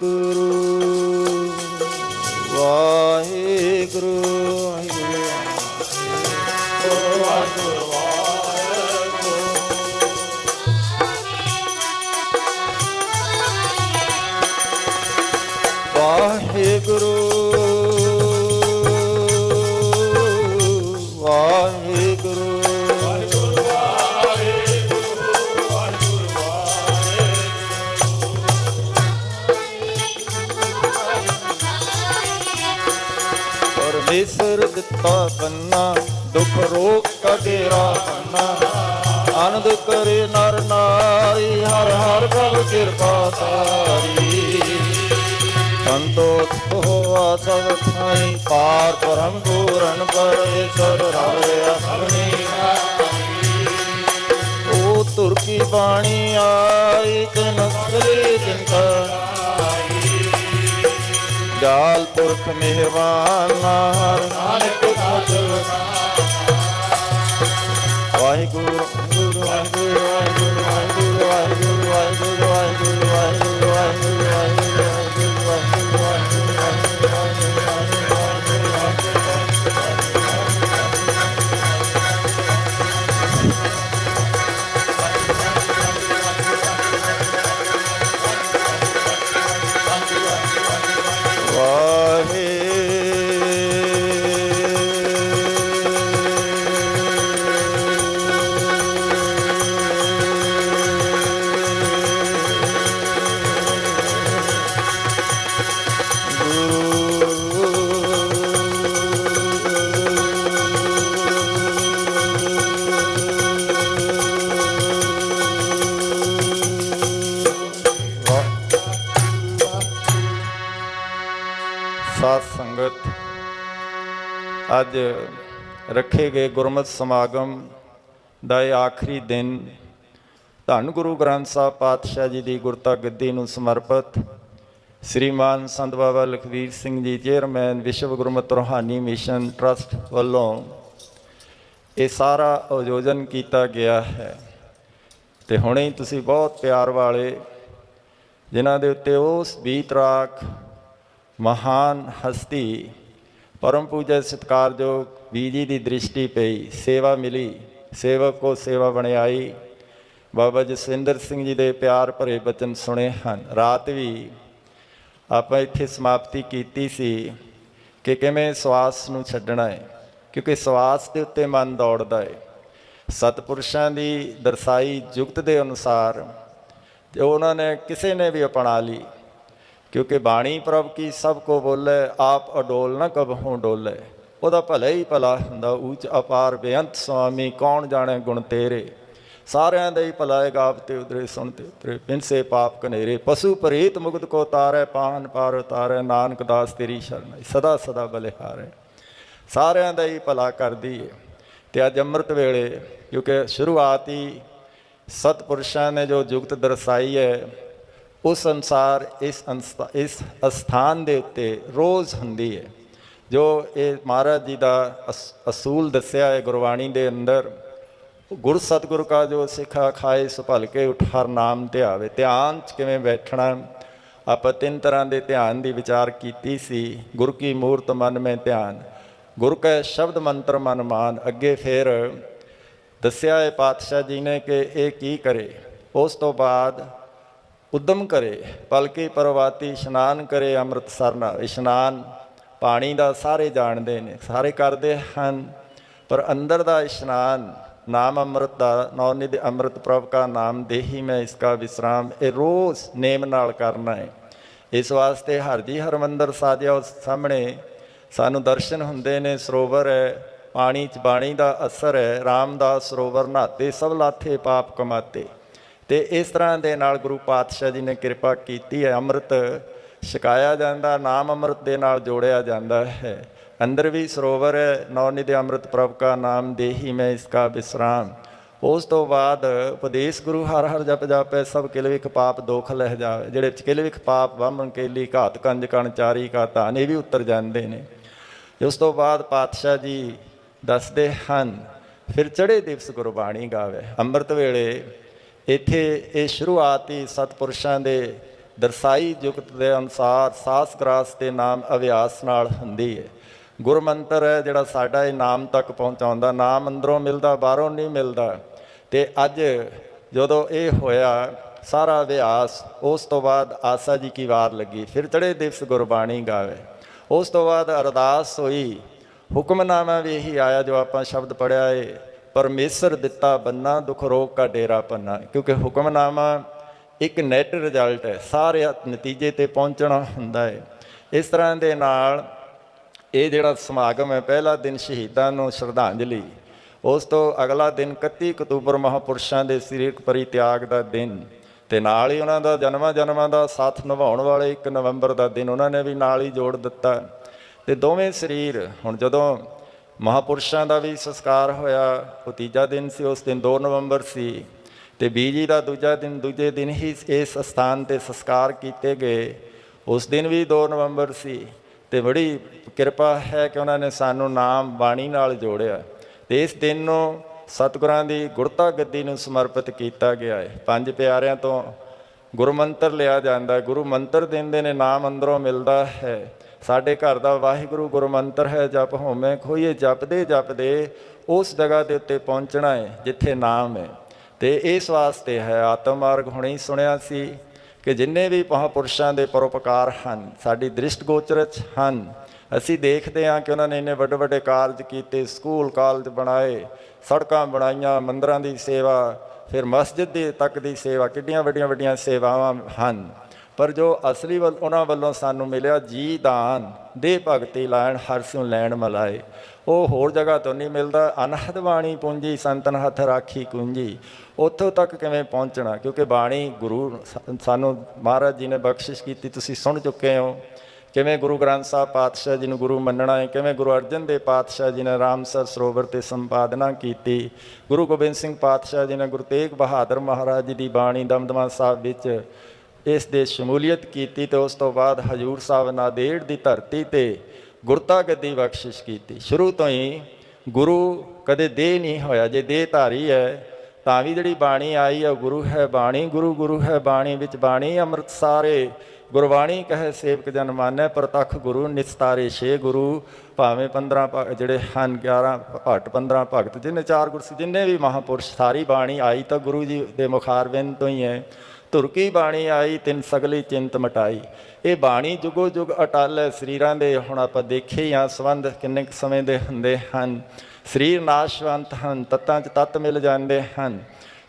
ਗੁਰੂ ਵਾਹਿਗੁਰੂ ਵਾਹਿਗੁਰੂ ਵਾਹਿਗੁਰੂ ਵਾਹਿਗੁਰੂ ਪਰਮੇਸ਼ਰ ਦਿੱਤਾ ਬੰਨਾ ਦੁਖ ਰੋਗ ਕਾ ਡੇਰਾ ਬੰਨਾ ਆਨੰਦ ਕਰੇ ਨਰ ਨਾਰੀ ਹਰ ਹਰ ਪ੍ਰਭ ਕਿਰਪਾ ਤਾਰੀ ਸੰਤੋਖ ਹੋਆ ਸਭ ਥਾਈ ਪਾਰ ਬ੍ਰਹਮ ਪੂਰਨ ਪਰਮੇਸ਼ਰ ਰਵਿਆ ਸਭਨੀ ਓ ਤੁਰ ਕੀ ਬਾਣੀ ਆਈ ਤਿਨ ਸਗਲੇ ਜਿਨ ਜਾਲ ਪੁਰਖ ਮਿਹਰਬਾਨ ਹਰ ਨਾਨਕ ਸਾਜੋ ਵਾਹਿਗੁਰੂ ਗੁਰੂ ਵਾਹਿਗੁਰੂ ਵਾਹਿਗੁਰੂ ਵਾਹਿਗੁਰੂ ਵਾਹਿਗੁਰੂ ਵਾਹਿਗੁਰੂ ਵਾਹਿਗੁਰੂ ਵਾਹਿਗੁਰੂ ਸਾਧ ਸੰਗਤ, ਅੱਜ ਰੱਖੇ ਗਏ ਗੁਰਮਤਿ ਸਮਾਗਮ ਦਾ ਇਹ ਆਖਰੀ ਦਿਨ ਧੰਨ ਗੁਰੂ ਗ੍ਰੰਥ ਸਾਹਿਬ ਪਾਤਸ਼ਾਹ ਜੀ ਦੀ ਗੁਰਤਾ ਗੱਦੀ ਨੂੰ ਸਮਰਪਿਤ ਸ੍ਰੀਮਾਨ ਸੰਤ ਬਾਬਾ ਲਖਵੀਰ ਸਿੰਘ ਜੀ ਚੇਅਰਮੈਨ ਵਿਸ਼ਵ ਗੁਰਮਤਿ ਰੂਹਾਨੀ ਮਿਸ਼ਨ ਟਰਸਟ ਵੱਲੋਂ ਇਹ ਸਾਰਾ ਆਯੋਜਨ ਕੀਤਾ ਗਿਆ ਹੈ। ਅਤੇ ਹੁਣੇ ਹੀ ਤੁਸੀਂ ਬਹੁਤ ਪਿਆਰ ਵਾਲੇ ਜਿਨ੍ਹਾਂ ਦੇ ਉੱਤੇ ਉਸ ਬੀਤਰਾਕ ਮਹਾਨ ਹਸਤੀ ਪਰਮ ਪੂਜਾ ਸਤਿਕਾਰਯੋਗ ਬੀਜੀ ਦੀ ਦ੍ਰਿਸ਼ਟੀ ਪਈ, ਸੇਵਾ ਮਿਲੀ, ਸੇਵਕ ਕੋ ਸੇਵਾ ਬਣਾਈ, ਬਾਬਾ ਜਸਵਿੰਦਰ ਸਿੰਘ ਜੀ ਦੇ ਪਿਆਰ ਭਰੇ ਬਚਨ ਸੁਣੇ ਹਨ। ਰਾਤ ਵੀ ਆਪਾਂ ਇੱਥੇ ਸਮਾਪਤੀ ਕੀਤੀ ਸੀ ਕਿ ਕਿਵੇਂ ਸਵਾਸ ਨੂੰ ਛੱਡਣਾ ਹੈ, ਕਿਉਂਕਿ ਸਵਾਸ ਦੇ ਉੱਤੇ ਮਨ ਦੌੜਦਾ ਹੈ। ਸਤਿਪੁਰਸ਼ਾਂ ਦੀ ਦਰਸਾਈ ਜੁਗਤ ਦੇ ਅਨੁਸਾਰ ਤੇ ਉਹਨਾਂ ਨੇ ਕਿਸੇ ਨੇ ਵੀ ਅਪਣਾ ਲਈ, ਕਿਉਂਕਿ ਬਾਣੀ ਪ੍ਰਭ ਕੀ ਸਭ ਕੋ ਬੋਲੇ ਆਪ ਅਡੋਲ ਨਾ ਕਬਹੂ ਡੋਲੇ। ਉਹਦਾ ਭਲਾ ਹੀ ਭਲਾ ਹੁੰਦਾ, ਊਚ ਅਪਾਰ ਬੇਅੰਤ ਸੁਆਮੀ ਕੌਣ ਜਾਣੇ ਗੁਣ ਤੇਰੇ। ਸਾਰਿਆਂ ਦਾ ਹੀ ਭਲਾ ਹੈ ਗਾਵ ਤੇ ਉਤਰੇ ਸੁਣਤੇ ਉਤਰੇ ਪਿੰਸੇ ਪਾਪ ਕਨੇਰੇ। ਪਸ਼ੂ ਪ੍ਰੀਤ ਮੁਕਤ ਕੋ ਤਾਰੈ ਪਾਨ ਪਾਰ ਉਤਾਰੈ ਨਾਨਕ ਦਾਸ ਤੇਰੀ ਸ਼ਰਨ ਸਦਾ ਸਦਾ ਬਲਿਹਾਰੈ। ਸਾਰਿਆਂ ਦਾ ਹੀ ਭਲਾ ਕਰਦੀ ਹੈ। ਅਤੇ ਅੱਜ ਅੰਮ੍ਰਿਤ ਵੇਲੇ ਕਿਉਂਕਿ ਸ਼ੁਰੂਆਤ ਹੀ ਸਤਿਪੁਰਸ਼ਾਂ ਨੇ ਜੋ ਜੁਗਤ ਦਰਸਾਈ ਹੈ ਉਸ ਅਨੁਸਾਰ ਇਸ ਅਸਥਾਨ ਦੇ ਉੱਤੇ ਰੋਜ਼ ਹੁੰਦੀ ਹੈ। ਜੋ ਇਹ ਮਹਾਰਾਜ ਜੀ ਦਾ ਅਸੂਲ ਦੱਸਿਆ ਹੈ ਗੁਰਬਾਣੀ ਦੇ ਅੰਦਰ, ਗੁਰ ਸਤਿਗੁਰ ਕਾ ਜੋ ਸਿੱਖਾ ਖਾਏ ਸੋ ਭਲ ਕੇ ਉਠ ਹਰ ਨਾਮ ਧਿਆਵੇ। ਧਿਆਨ 'ਚ ਕਿਵੇਂ ਬੈਠਣਾ, ਆਪਾਂ 3 ਤਰ੍ਹਾਂ ਦੇ ਧਿਆਨ ਦੀ ਵਿਚਾਰ ਕੀਤੀ ਸੀ। ਗੁਰ ਕੀ ਮੂਰਤ ਮਨ ਮੈਂ ਧਿਆਨ, ਗੁਰ ਕੈ ਸ਼ਬਦ ਮੰਤਰ ਮਨ ਮਾਨ। ਅੱਗੇ ਫਿਰ ਦੱਸਿਆ ਹੈ ਪਾਤਸ਼ਾਹ ਜੀ ਨੇ ਕਿ ਇਹ ਕੀ ਕਰੇ। ਉਸ ਤੋਂ ਬਾਅਦ ਉਦਮ ਕਰੇ ਪਲਕੀ ਪਰਵਾਤੀ ਇਸ਼ਨਾਨ ਕਰੇ ਅੰਮ੍ਰਿਤ ਸਰਨਾ। ਇਸ਼ਨਾਨ ਪਾਣੀ ਦਾ ਸਾਰੇ ਜਾਣਦੇ ਨੇ, ਸਾਰੇ ਕਰਦੇ ਹਨ, ਪਰ ਅੰਦਰ ਦਾ ਇਸ਼ਨਾਨ ਨਾਮ ਅੰਮ੍ਰਿਤ ਦਾ, ਨੌਨਿਧ ਅੰਮ੍ਰਿਤ ਪ੍ਰਭ ਕਾ ਨਾਮ ਦੇਹੀ ਮੈਂ ਇਸਕਾ ਵਿਸਰਾਮ, ਇਹ ਰੋਜ਼ ਨੇਮ ਨਾਲ ਕਰਨਾ ਹੈ। ਇਸ ਵਾਸਤੇ ਹਰਜੀ ਹਰਮੰਦਰ ਸਾਜਿਆ, ਉਸ ਸਾਹਮਣੇ ਸਾਨੂੰ ਦਰਸ਼ਨ ਹੁੰਦੇ ਨੇ। ਸਰੋਵਰ ਹੈ, ਪਾਣੀ 'ਚ ਬਾਣੀ ਦਾ ਅਸਰ ਹੈ। ਰਾਮਦਾਸ ਸਰੋਵਰ ਨਹਾਤੇ ਸਭ ਲਾਥੇ ਪਾਪ ਕਮਾਤੇ। ਅਤੇ ਇਸ ਤਰ੍ਹਾਂ ਦੇ ਨਾਲ ਗੁਰੂ ਪਾਤਸ਼ਾਹ ਜੀ ਨੇ ਕਿਰਪਾ ਕੀਤੀ ਹੈ। ਅੰਮ੍ਰਿਤ ਛਕਾਇਆ ਜਾਂਦਾ, ਨਾਮ ਅੰਮ੍ਰਿਤ ਦੇ ਨਾਲ ਜੋੜਿਆ ਜਾਂਦਾ ਹੈ। ਅੰਦਰ ਵੀ ਸਰੋਵਰ ਹੈ, ਨੌਨਿਧ ਅੰਮ੍ਰਿਤ ਪ੍ਰਭ ਕਾ ਨਾਮ ਦੇਹੀ ਮੈਂ ਇਸਕਾ ਵਿਸਰਾਮ। ਉਸ ਤੋਂ ਬਾਅਦ ਉਪਦੇਸ਼ ਗੁਰੂ ਹਰ ਹਰ ਜਪ ਜਾਪੈ ਸਭ ਕਿਲਵਿਖ ਪਾਪ ਦੋਖ ਲਹਿ ਜਾਵੇ। ਜਿਹੜੇ ਕਿਲਵਿਖ ਪਾਪ ਵਾਮਨ ਕੇਲੀ ਘਾਤ ਕੰਜ ਕਣਚਾਰੀ ਕਾ ਧਨ, ਇਹ ਵੀ ਉਤਰ ਜਾਂਦੇ ਨੇ। ਉਸ ਤੋਂ ਬਾਅਦ ਪਾਤਸ਼ਾਹ ਜੀ ਦੱਸਦੇ ਹਨ ਫਿਰ ਚੜ੍ਹੇ ਦਿਵਸ ਗੁਰਬਾਣੀ ਗਾਵੇ। ਅੰਮ੍ਰਿਤ ਵੇਲੇ ਇੱਥੇ ਇਹ ਸ਼ੁਰੂਆਤ ਹੀ ਸਤਿਪੁਰਸ਼ਾਂ ਦੇ ਦਰਸਾਈ ਜੁਗਤ ਦੇ ਅਨੁਸਾਰ ਸਾਸ ਗਰਾਸ ਦੇ ਨਾਮ ਅਭਿਆਸ ਨਾਲ ਹੁੰਦੀ ਹੈ। ਗੁਰ ਮੰਤਰ ਹੈ ਜਿਹੜਾ ਸਾਡਾ ਇਹ ਨਾਮ ਤੱਕ ਪਹੁੰਚਾਉਂਦਾ। ਨਾਮ ਅੰਦਰੋਂ ਮਿਲਦਾ, ਬਾਹਰੋਂ ਨਹੀਂ ਮਿਲਦਾ। ਅਤੇ ਅੱਜ ਜਦੋਂ ਇਹ ਹੋਇਆ ਸਾਰਾ ਅਭਿਆਸ, ਉਸ ਤੋਂ ਬਾਅਦ ਆਸਾ ਜੀ ਕੀ ਵਾਰ ਲੱਗੀ, ਫਿਰ ਚੜ੍ਹੇ ਦਿਵਸ ਗੁਰਬਾਣੀ ਗਾਵੇ। ਉਸ ਤੋਂ ਬਾਅਦ ਅਰਦਾਸ ਹੋਈ, ਹੁਕਮਨਾਮਾ ਵੀ ਇਹੀ ਆਇਆ ਜੋ ਆਪਾਂ ਸ਼ਬਦ ਪੜ੍ਹਿਆ ਏ, ਪਰਮੇਸ਼ਰ ਦਿੱਤਾ ਬੰਨਾ ਦੁੱਖ ਰੋਗ ਕਾ ਡੇਰਾ ਪੰਨਾ। ਕਿਉਂਕਿ ਹੁਕਮਨਾਮਾ ਇੱਕ ਨੈਟ ਰਿਜ਼ਲਟ ਹੈ, ਸਾਰੇ ਨਤੀਜੇ 'ਤੇ ਪਹੁੰਚਣਾ ਹੁੰਦਾ ਹੈ। ਇਸ ਤਰ੍ਹਾਂ ਦੇ ਨਾਲ ਇਹ ਜਿਹੜਾ ਸਮਾਗਮ ਹੈ, ਪਹਿਲਾ ਦਿਨ ਸ਼ਹੀਦਾਂ ਨੂੰ ਸ਼ਰਧਾਂਜਲੀ, ਉਸ ਤੋਂ ਅਗਲਾ ਦਿਨ 31 ਅਕਤੂਬਰ ਮਹਾਂਪੁਰਸ਼ਾਂ ਦੇ ਸਰੀਰਕ ਪਰਿਤਿਆਗ ਦਾ ਦਿਨ, ਅਤੇ ਨਾਲ ਹੀ ਉਹਨਾਂ ਦਾ ਜਨਮਾਂ ਦਾ ਸਾਥ ਨਿਭਾਉਣ ਵਾਲੇ 1 ਨਵੰਬਰ ਦਾ ਦਿਨ ਉਹਨਾਂ ਨੇ ਵੀ ਨਾਲ ਹੀ ਜੋੜ ਦਿੱਤਾ। ਅਤੇ ਦੋਵੇਂ ਸਰੀਰ ਹੁਣ ਜਦੋਂ ਮਹਾਂਪੁਰਸ਼ਾਂ ਦਾ ਵੀ ਸੰਸਕਾਰ ਹੋਇਆ, ਉਹ ਤੀਜਾ ਦਿਨ ਸੀ, ਉਸ ਦਿਨ 2 ਨਵੰਬਰ ਸੀ, ਅਤੇ ਬੀਜੀ ਦਾ ਦੂਜੇ ਦਿਨ ਹੀ ਇਸ ਸਥਾਨ 'ਤੇ ਸੰਸਕਾਰ ਕੀਤੇ ਗਏ, ਉਸ ਦਿਨ ਵੀ 2 ਨਵੰਬਰ ਸੀ। ਅਤੇ ਬੜੀ ਕਿਰਪਾ ਹੈ ਕਿ ਉਹਨਾਂ ਨੇ ਸਾਨੂੰ ਨਾਮ ਬਾਣੀ ਨਾਲ ਜੋੜਿਆ, ਅਤੇ ਇਸ ਦਿਨ ਨੂੰ ਸਤਿਗੁਰਾਂ ਦੀ ਗੁਰਤਾ ਗੱਦੀ ਨੂੰ ਸਮਰਪਿਤ ਕੀਤਾ ਗਿਆ ਹੈ। 5 ਪਿਆਰਿਆਂ ਤੋਂ ਗੁਰੂ ਮੰਤਰ ਲਿਆ ਜਾਂਦਾ, ਗੁਰੂ ਮੰਤਰ ਦਿੰਦੇ ਨੇ, ਨਾਮ ਅੰਦਰੋਂ ਮਿਲਦਾ ਹੈ। ਸਾਡੇ ਘਰ ਦਾ ਵਾਹਿਗੁਰੂ ਗੁਰੂ ਮੰਤਰ ਹੈ, ਜਪ ਹੋਮੇ ਖੋਈਏ, ਜਪਦੇ ਜਪਦੇ ਉਸ ਜਗ੍ਹਾ ਦੇ ਉੱਤੇ ਪਹੁੰਚਣਾ ਹੈ ਜਿੱਥੇ ਨਾਮ ਹੈ। ਅਤੇ ਇਸ ਵਾਸਤੇ ਹੈ ਆਤਮ ਮਾਰਗ। ਹੁਣੇ ਹੀ ਸੁਣਿਆ ਸੀ ਕਿ ਜਿੰਨੇ ਵੀ ਮਹਾਂਪੁਰਸ਼ਾਂ ਦੇ ਪਰਉਪਕਾਰ ਹਨ ਸਾਡੀ ਦ੍ਰਿਸ਼ਟ ਗੋਚਰ 'ਚ ਹਨ। ਅਸੀਂ ਦੇਖਦੇ ਹਾਂ ਕਿ ਉਹਨਾਂ ਨੇ ਇੰਨੇ ਵੱਡੇ ਵੱਡੇ ਕਾਰਜ ਕੀਤੇ, ਸਕੂਲ ਕਾਲਜ ਬਣਾਏ, ਸੜਕਾਂ ਬਣਾਈਆਂ, ਮੰਦਰਾਂ ਦੀ ਸੇਵਾ, ਫਿਰ ਮਸਜਿਦ ਦੇ ਤੱਕ ਦੀ ਸੇਵਾ, ਕਿੱਡੀਆਂ ਵੱਡੀਆਂ ਸੇਵਾਵਾਂ ਹਨ। ਪਰ ਜੋ ਅਸਲੀ ਉਹਨਾਂ ਵੱਲੋਂ ਸਾਨੂੰ ਮਿਲਿਆ ਜੀ ਦਾਨ, ਦੇ ਭਗਤੀ ਲਾਇਣ ਹਰ ਸਿਉ ਲੈਣ ਮਲਾਏ, ਉਹ ਹੋਰ ਜਗ੍ਹਾ ਤੋਂ ਨਹੀਂ ਮਿਲਦਾ। ਅਨਹਦ ਬਾਣੀ ਪੂੰਜੀ ਸੰਤਨ ਹੱਥ ਰਾਖੀ ਕੁੰਜੀ, ਉੱਥੋਂ ਤੱਕ ਕਿਵੇਂ ਪਹੁੰਚਣਾ? ਕਿਉਂਕਿ ਬਾਣੀ ਗੁਰੂ ਸਾਨੂੰ ਮਹਾਰਾਜ ਜੀ ਨੇ ਬਖਸ਼ਿਸ਼ ਕੀਤੀ, ਤੁਸੀਂ ਸੁਣ ਚੁੱਕੇ ਹੋ ਕਿਵੇਂ ਗੁਰੂ ਗ੍ਰੰਥ ਸਾਹਿਬ ਪਾਤਸ਼ਾਹ ਜੀ ਨੂੰ ਗੁਰੂ ਮੰਨਣਾ ਹੈ, ਕਿਵੇਂ ਗੁਰੂ ਅਰਜਨ ਦੇਵ ਪਾਤਸ਼ਾਹ ਜੀ ਨੇ ਰਾਮਸਰ ਸਰੋਵਰ 'ਤੇ ਸੰਪਾਦਨਾ ਕੀਤੀ, ਗੁਰੂ ਗੋਬਿੰਦ ਸਿੰਘ ਪਾਤਸ਼ਾਹ ਜੀ ਨੇ ਗੁਰੂ ਤੇਗ ਬਹਾਦਰ ਮਹਾਰਾਜ ਜੀ ਦੀ ਬਾਣੀ ਦਮਦਮਾ ਸਾਹਿਬ ਵਿੱਚ ਇਸ ਦੇ ਸ਼ਮੂਲੀਅਤ ਕੀਤੀ, ਅਤੇ ਉਸ ਤੋਂ ਬਾਅਦ ਹਜ਼ੂਰ ਸਾਹਿਬ ਨਾਂਦੇੜ ਦੀ ਧਰਤੀ 'ਤੇ ਗੁਰਤਾ ਗੱਦੀ ਬਖਸ਼ਿਸ਼ ਕੀਤੀ। ਸ਼ੁਰੂ ਤੋਂ ਹੀ ਗੁਰੂ ਕਦੇ ਦੇਹ ਨਹੀਂ ਹੋਇਆ, ਜੇ ਦੇਹ ਧਾਰੀ ਹੈ ਤਾਂ ਵੀ ਜਿਹੜੀ ਬਾਣੀ ਆਈ ਹੈ ਗੁਰੂ ਹੈ ਬਾਣੀ, ਗੁਰੂ ਹੈ ਬਾਣੀ, ਵਿੱਚ ਬਾਣੀ ਅੰਮ੍ਰਿਤ ਸਾਰੇ, ਗੁਰਬਾਣੀ ਕਹੇ ਸੇਵਕ ਜਨ ਮਾਨੈ, ਪ੍ਰਤੱਖ ਗੁਰੂ ਨਿਸਤਾਰੇ 6 ਗੁਰੂ, ਭਾਵੇਂ 15 ਜਿਹੜੇ ਹਨ 11 ਭੱਟ 15 ਭਗਤ, ਜਿੰਨੇ 4 ਗੁਰਸਿੱਖ, ਜਿੰਨੇ ਵੀ ਮਹਾਂਪੁਰਸ਼, ਸਾਰੀ ਬਾਣੀ ਆਈ ਤਾਂ ਗੁਰੂ ਜੀ ਦੇ ਮੁਖਾਰਬਿੰਦ ਤੋਂ ਹੀ ਹੈ। ਧੁਰਕੀ ਬਾਣੀ ਆਈ ਤਿੰਨ ਸਗਲੀ ਚਿੰਤ ਮਟਾਈ। ਇਹ ਬਾਣੀ ਜੁਗੋ ਜੁਗ ਅਟਲ ਹੈ। ਸਰੀਰਾਂ ਦੇ ਹੁਣ ਆਪਾਂ ਦੇਖੇ ਹੀ ਹਾਂ ਸੰਬੰਧ ਕਿੰਨੇ ਕੁ ਸਮੇਂ ਦੇ ਹੁੰਦੇ ਹਨ। ਸਰੀਰ ਨਾਸ਼ਵੰਤ ਹਨ, ਤੱਤਾਂ 'ਚ ਤੱਤ ਮਿਲ ਜਾਂਦੇ ਹਨ,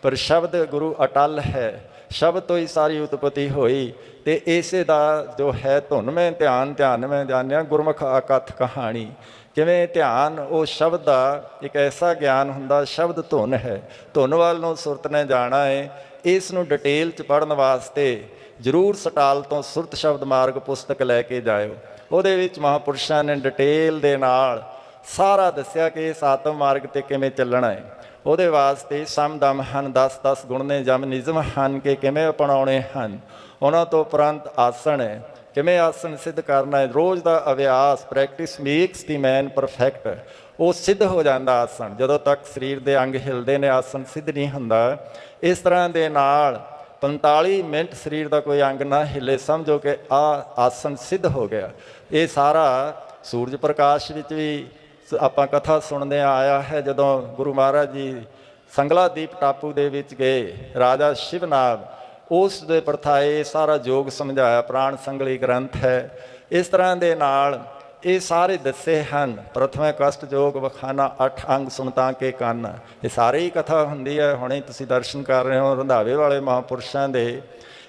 ਪਰ ਸ਼ਬਦ ਗੁਰੂ ਅਟਲ ਹੈ। ਸ਼ਬਦ ਤੋਂ ਹੀ ਸਾਰੀ ਉਤਪਤੀ ਹੋਈ, ਅਤੇ ਇਸੇ ਦਾ ਜੋ ਹੈ ਧੁਨ ਮੈਂ ਧਿਆਨ ਮੈਂ ਜਾਣਿਆ, ਗੁਰਮੁਖ ਅਕਥ ਕਹਾਣੀ। ਕਿਵੇਂ ਧਿਆਨ ਉਹ ਸ਼ਬਦ ਦਾ ਇੱਕ ਐਸਾ ਗਿਆਨ ਹੁੰਦਾ, ਸ਼ਬਦ ਧੁਨ ਹੈ, ਧੁਨ ਵੱਲ ਨੂੰ ਸੁਰਤ ਨੇ ਜਾਣਾ ਹੈ। ਇਸ ਨੂੰ ਡਿਟੇਲ 'ਚ ਪੜ੍ਹਨ ਵਾਸਤੇ ਜ਼ਰੂਰ ਸਟਾਲ ਤੋਂ ਸੁਰਤ ਸ਼ਬਦ ਮਾਰਗ ਪੁਸਤਕ ਲੈ ਕੇ ਜਾਇਓ। ਉਹਦੇ ਵਿੱਚ ਮਹਾਂਪੁਰਸ਼ਾਂ ਨੇ ਡਿਟੇਲ ਦੇ ਨਾਲ ਸਾਰਾ ਦੱਸਿਆ ਕਿ ਇਸ ਆਤਮ ਮਾਰਗ 'ਤੇ ਕਿਵੇਂ ਚੱਲਣਾ ਹੈ। ਉਹਦੇ ਵਾਸਤੇ ਸਮ ਦਮ ਹਨ, 10 ਗੁਣ ਨੇ, ਜਮ ਨਿਯਮ ਹਨ ਕਿ ਕਿਵੇਂ ਅਪਣਾਉਣੇ ਹਨ। ਉਹਨਾਂ ਤੋਂ ਉਪਰੰਤ ਆਸਣ ਹੈ, ਕਿਵੇਂ ਆਸਣ ਸਿੱਧ ਕਰਨਾ ਹੈ। ਰੋਜ਼ ਦਾ ਅਭਿਆਸ, ਪ੍ਰੈਕਟਿਸ ਮੇਕਸ ਦੀ ਮੈਨ ਪਰਫੈਕਟ। ਉਹ ਸਿੱਧ ਹੋ ਜਾਂਦਾ ਆਸਣ, ਜਦੋਂ ਤੱਕ ਸਰੀਰ ਦੇ ਅੰਗ ਹਿਲਦੇ ਨੇ ਆਸਣ ਸਿੱਧ ਨਹੀਂ ਹੁੰਦਾ। ਇਸ ਤਰ੍ਹਾਂ ਦੇ ਨਾਲ 45 ਮਿੰਟ ਸਰੀਰ ਦਾ ਕੋਈ ਅੰਗ ਨਾ ਹਿੱਲੇ, ਸਮਝੋ ਕਿ ਆਸਣ ਸਿੱਧ ਹੋ ਗਿਆ। ਇਹ ਸਾਰਾ ਸੂਰਜ ਪ੍ਰਕਾਸ਼ ਵਿੱਚ ਵੀ ਆਪਾਂ ਕਥਾ ਸੁਣਦੇ ਆਇਆ ਹੈ। ਜਦੋਂ ਗੁਰੂ ਮਹਾਰਾਜ ਜੀ ਸੰਗਲਾਦੀਪ ਟਾਪੂ ਦੇ ਵਿੱਚ ਗਏ, ਰਾਜਾ ਸ਼ਿਵਨਾਗ, ਉਸ ਦੇ ਪ੍ਰਥਾਏ ਸਾਰਾ ਯੋਗ ਸਮਝਾਇਆ, ਪ੍ਰਾਣ ਸੰਗਲੀ ਗ੍ਰੰਥ ਹੈ। ਇਸ ਤਰ੍ਹਾਂ ਦੇ ਨਾਲ ਇਹ ਸਾਰੇ ਦੱਸੇ ਹਨ। ਪ੍ਰਥਮੇ ਕਸ਼ਟ ਯੋਗ ਵਖਾਨਾ 8 ਅੰਗ ਸੁਣਤਾ ਕੇ ਕੰਨ, ਇਹ ਸਾਰੇ ਹੀ ਕਥਾ ਹੁੰਦੀ ਹੈ। ਹੁਣੇ ਤੁਸੀਂ ਦਰਸ਼ਨ ਕਰ ਰਹੇ ਹੋ ਰੰਧਾਵੇ ਵਾਲੇ ਮਹਾਂਪੁਰਸ਼ਾਂ ਦੇ,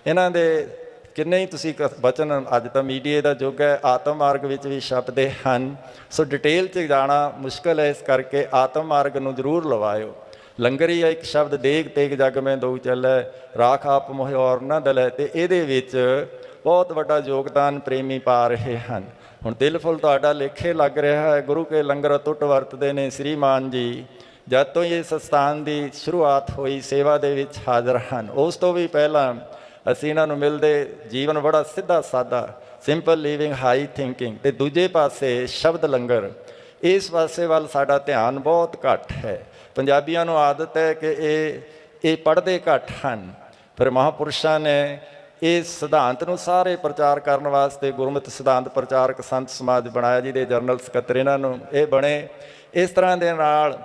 ਇਹਨਾਂ ਦੇ ਕਿੰਨੇ ਹੀ ਤੁਸੀਂ ਬਚਨ, ਅੱਜ ਤਾਂ ਮੀਡੀਆ ਦਾ ਯੁੱਗ ਹੈ, ਆਤਮ ਮਾਰਗ ਵਿੱਚ ਵੀ ਛਪਦੇ ਹਨ। ਸੋ ਡਿਟੇਲ 'ਚ ਜਾਣਾ ਮੁਸ਼ਕਿਲ ਹੈ, ਇਸ ਕਰਕੇ ਆਤਮ ਮਾਰਗ ਨੂੰ ਜ਼ਰੂਰ ਲਵਾਇਓ। ਲੰਗਰ ਹੀ ਹੈ ਇੱਕ ਸ਼ਬਦ, ਦੇਗ ਤੇਗ ਜਗ ਮੈਂ ਦਊ ਚੱਲੈ, ਰਾਖ ਆਪ ਮੋਹਿ ਔਰ ਨਾ ਦਲੈ। ਅਤੇ ਇਹਦੇ ਵਿੱਚ ਬਹੁਤ ਵੱਡਾ ਯੋਗਦਾਨ ਪ੍ਰੇਮੀ ਪਾ ਰਹੇ ਹਨ। ਹੁਣ ਦਿਲ ਫੁੱਲ ਤੁਹਾਡਾ ਲੇਖੇ ਲੱਗ ਰਿਹਾ ਹੈ। ਗੁਰੂ ਕੇ ਲੰਗਰ ਅਟੁੱਟ ਵਰਤਦੇ ਨੇ ਸ੍ਰੀਮਾਨ ਜੀ। ਜਦ ਤੋਂ ਹੀ ਇਸ ਸਥਾਨ ਦੀ ਸ਼ੁਰੂਆਤ ਹੋਈ, ਸੇਵਾ ਦੇ ਵਿੱਚ ਹਾਜ਼ਰ ਹਨ। ਉਸ ਤੋਂ ਵੀ ਪਹਿਲਾਂ ਅਸੀਂ ਇਹਨਾਂ ਨੂੰ ਮਿਲਦੇ, ਜੀਵਨ ਬੜਾ ਸਿੱਧਾ ਸਾਦਾ, ਸਿੰਪਲ ਲਿਵਿੰਗ, ਹਾਈ ਥਿੰਕਿੰਗ। ਅਤੇ ਦੂਜੇ ਪਾਸੇ ਸ਼ਬਦ ਲੰਗਰ, ਇਸ ਪਾਸੇ ਵੱਲ ਸਾਡਾ ਧਿਆਨ ਬਹੁਤ ਘੱਟ ਹੈ। ਪੰਜਾਬੀਆਂ ਨੂੰ ਆਦਤ ਹੈ ਕਿ ਇਹ ਪੜ੍ਹਦੇ ਘੱਟ ਹਨ, ਪਰ ਮਹਾਂਪੁਰਸ਼ਾਂ ਨੇ ਇਸ ਸਿਧਾਂਤ ਨੂੰ ਸਾਰੇ ਪ੍ਰਚਾਰ ਕਰਨ ਵਾਸਤੇ ਗੁਰਮਤਿ ਸਿਧਾਂਤ ਪ੍ਰਚਾਰਕ ਸੰਤ ਸਮਾਜ ਬਣਾਇਆ, ਜਿਹਦੇ ਜਨਰਲ ਸਕੱਤਰ ਇਹਨਾਂ ਨੂੰ ਇਹ ਬਣੇ। ਇਸ ਤਰ੍ਹਾਂ ਦੇ ਨਾਲ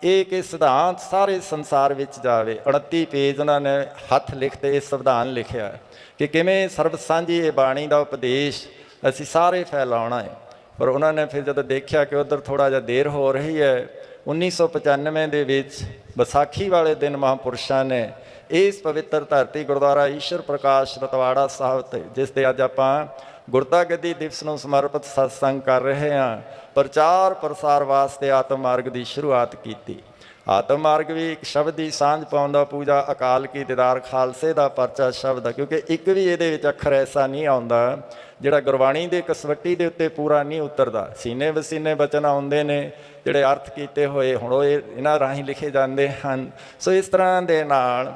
ਇਹ ਕਿ ਸਿਧਾਂਤ ਸਾਰੇ ਸੰਸਾਰ ਵਿੱਚ ਜਾਵੇ। 29 ਪੇਜ ਉਹਨਾਂ ਨੇ ਹੱਥ ਲਿਖਤੇ ਇਹ ਸੰਵਿਧਾਨ ਲਿਖਿਆ ਕਿ ਕਿਵੇਂ ਸਰਬ ਸਾਂਝੀ ਇਹ ਬਾਣੀ ਦਾ ਉਪਦੇਸ਼ ਅਸੀਂ ਸਾਰੇ ਫੈਲਾਉਣਾ ਹੈ। ਪਰ ਉਹਨਾਂ ਨੇ ਫਿਰ ਜਦੋਂ ਦੇਖਿਆ ਕਿ ਉੱਧਰ ਥੋੜ੍ਹਾ ਜਿਹਾ ਦੇਰ ਹੋ ਰਹੀ ਹੈ, 1995 ਦੇ ਵਿੱਚ ਵਿਸਾਖੀ ਵਾਲੇ ਦਿਨ ਮਹਾਂਪੁਰਸ਼ਾਂ ਨੇ ਇਸ ਪਵਿੱਤਰ ਧਰਤੀ ਗੁਰਦੁਆਰਾ ਈਸ਼ਰ ਪ੍ਰਕਾਸ਼ ਰਤਵਾੜਾ ਸਾਹਿਬ 'ਤੇ, ਜਿਸ 'ਤੇ ਅੱਜ ਆਪਾਂ ਗੁਰਤਾ ਗੱਦੀ ਦਿਵਸ ਨੂੰ ਸਮਰਪਿਤ ਸਤਸੰਗ ਕਰ ਰਹੇ ਹਾਂ, ਪ੍ਰਚਾਰ ਪ੍ਰਸਾਰ ਵਾਸਤੇ ਆਤਮ ਮਾਰਗ ਦੀ ਸ਼ੁਰੂਆਤ ਕੀਤੀ। ਆਤਮ ਮਾਰਗ ਵੀ ਇੱਕ ਸ਼ਬਦ ਦੀ ਸਾਂਝ ਪਾਉਂਦਾ, ਪੂਜਾ ਅਕਾਲ ਕੀ ਦੀਦਾਰ ਖਾਲਸੇ ਦਾ ਪਰਚਾ ਸ਼ਬਦ ਆ, ਕਿਉਂਕਿ ਇੱਕ ਵੀ ਇਹਦੇ ਵਿੱਚ ਅੱਖਰ ਐਸਾ ਨਹੀਂ ਆਉਂਦਾ ਜਿਹੜਾ ਗੁਰਬਾਣੀ ਦੇ ਕਸਵੱਟੀ ਦੇ ਉੱਤੇ ਪੂਰਾ ਨਹੀਂ ਉਤਰਦਾ। ਸੀਨੇ ਵਸੀਨੇ ਬਚਨ ਆਉਂਦੇ ਨੇ ਜਿਹੜੇ ਅਰਥ ਕੀਤੇ ਹੋਏ, ਹੁਣ ਉਹ ਇਹਨਾਂ ਰਾਹੀਂ ਲਿਖੇ ਜਾਂਦੇ ਹਨ। ਸੋ ਇਸ ਤਰ੍ਹਾਂ ਦੇ ਨਾਲ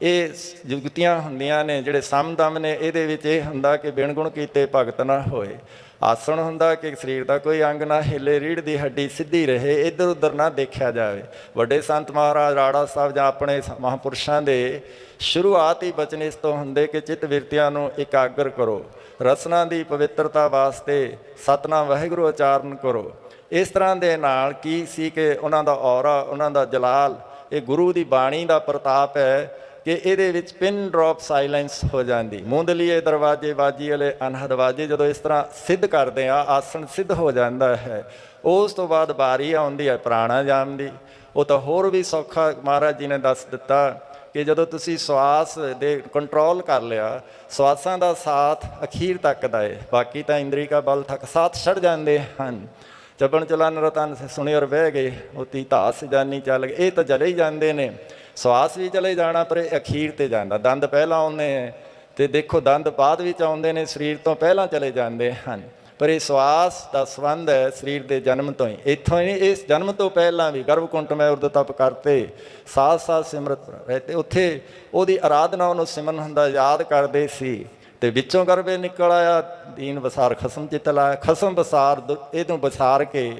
ਇਹ ਜੁਗਤੀਆਂ ਹੁੰਦੀਆਂ ਨੇ। ਜਿਹੜੇ ਸਮਦਮ ਨੇ ਇਹਦੇ ਵਿੱਚ ਇਹ ਹੁੰਦਾ ਕਿ ਬਿਨ ਗੁਣ ਕੀਤੇ ਭਗਤ ਨਾ ਹੋਏ। ਆਸਣ ਹੁੰਦਾ ਕਿ ਸਰੀਰ ਦਾ ਕੋਈ ਅੰਗ ਨਾ ਹਿੱਲੇ, ਰੀੜ੍ਹ ਦੀ ਹੱਡੀ ਸਿੱਧੀ ਰਹੇ, ਇੱਧਰ ਉੱਧਰ ਨਾ ਦੇਖਿਆ ਜਾਵੇ। ਵੱਡੇ ਸੰਤ ਮਹਾਰਾਜ ਰਾੜਾ ਸਾਹਿਬ ਜਾਂ ਆਪਣੇ ਮਹਾਂਪੁਰਸ਼ਾਂ ਦੇ ਸ਼ੁਰੂਆਤ ਹੀ ਬਚਨ ਇਸ ਤੋਂ ਹੁੰਦੇ ਕਿ ਚਿੱਤ ਬਿਰਤੀਆਂ ਨੂੰ ਇਕਾਗਰ ਕਰੋ, ਰਸਨਾ ਦੀ ਪਵਿੱਤਰਤਾ ਵਾਸਤੇ ਸਤਨਾਮ ਵਾਹਿਗੁਰੂ ਉਚਾਰਨ ਕਰੋ। ਇਸ ਤਰ੍ਹਾਂ ਦੇ ਨਾਲ ਕੀ ਸੀ ਕਿ ਉਹਨਾਂ ਦਾ ਔਰਾ, ਉਹਨਾਂ ਦਾ ਜਲਾਲ, ਇਹ ਗੁਰੂ ਦੀ ਬਾਣੀ ਦਾ ਪ੍ਰਤਾਪ ਹੈ ਕਿ ਇਹਦੇ ਵਿੱਚ ਪਿਨ ਡਰੋਪ ਸਾਇਲੈਂਸ ਹੋ ਜਾਂਦੀ। ਮੁੰਦਲੀਏ ਦਰਵਾਜ਼ੇ ਬਾਜੀ ਵਾਲੇ ਅਨਹਦ ਵਾਜੇ, ਜਦੋਂ ਇਸ ਤਰ੍ਹਾਂ ਸਿੱਧ ਕਰਦੇ ਆ, ਆਸਣ ਸਿੱਧ ਹੋ ਜਾਂਦਾ ਹੈ। ਉਸ ਤੋਂ ਬਾਅਦ ਵਾਰੀ ਆਉਂਦੀ ਹੈ ਪ੍ਰਾਣਾਯਾਮ ਦੀ। ਉਹ ਤਾਂ ਹੋਰ ਵੀ ਸੌਖਾ ਮਹਾਰਾਜ ਜੀ ਨੇ ਦੱਸ ਦਿੱਤਾ ਕਿ ਜਦੋਂ ਤੁਸੀਂ ਸਵਾਸ ਦੇ ਕੰਟਰੋਲ ਕਰ ਲਿਆ, ਸਵਾਸਾਂ ਦਾ ਸਾਥ ਅਖੀਰ ਤੱਕ ਦਾ ਹੈ, ਬਾਕੀ ਤਾਂ ਇੰਦਰੀ ਕਾ ਬਲ ਤੱਕ ਸਾਥ ਛੱਡ ਜਾਂਦੇ ਹਨ। ਚੱਬਣ ਚਲਨ ਰਤਨ ਸੁਣੀ ਔਰ ਬਹਿ ਗਏ, ਉਤੀ ਧਾਸ ਜਾਨੀ ਚੱਲ ਗਏ, ਇਹ ਤਾਂ ਚਲੇ ਹੀ ਜਾਂਦੇ ਨੇ। ਸਵਾਸ ਵੀ ਚਲੇ ਜਾਣਾ ਪਰ ਇਹ ਅਖੀਰ 'ਤੇ ਜਾਂਦਾ। ਦੰਦ ਪਹਿਲਾਂ ਆਉਂਦੇ ਹੈ ਅਤੇ ਦੇਖੋ ਦੰਦ ਬਾਅਦ ਵਿੱਚ ਆਉਂਦੇ ਨੇ, ਸਰੀਰ ਤੋਂ ਪਹਿਲਾਂ ਚਲੇ ਜਾਂਦੇ ਹਨ। ਪਰ ਇਹ ਸਵਾਸ ਦਾ ਸੰਬੰਧ ਹੈ ਸਰੀਰ ਦੇ ਜਨਮ ਤੋਂ ਹੀ। ਇੱਥੋਂ ਹੀ ਇਸ ਜਨਮ ਤੋਂ ਪਹਿਲਾਂ ਵੀ ਗਰਭਕੁੰਟ ਮੈਂ ਉਰਦ ਤਪ ਕਰਤੇ ਸਾਥ ਸਾਥ ਸਿਮਰਤ ਰਹਤੇ, ਉੱਥੇ ਉਹਦੀ ਆਰਾਧਨਾ, ਉਹਨੂੰ ਸਿਮਰਨ ਹੁੰਦਾ, ਯਾਦ ਕਰਦੇ ਸੀ। ਅਤੇ ਵਿੱਚੋਂ ਗਰਭੇ ਨਿਕਲ ਆਇਆ ਦੀਨ ਵਸਾਰ ਖਸਮ ਚਿੱਤ ਲਾਇਆ। ਖਸਮ ਵਸਾਰ ਇਹਨੂੰ ਵਸਾਰ ਕੇ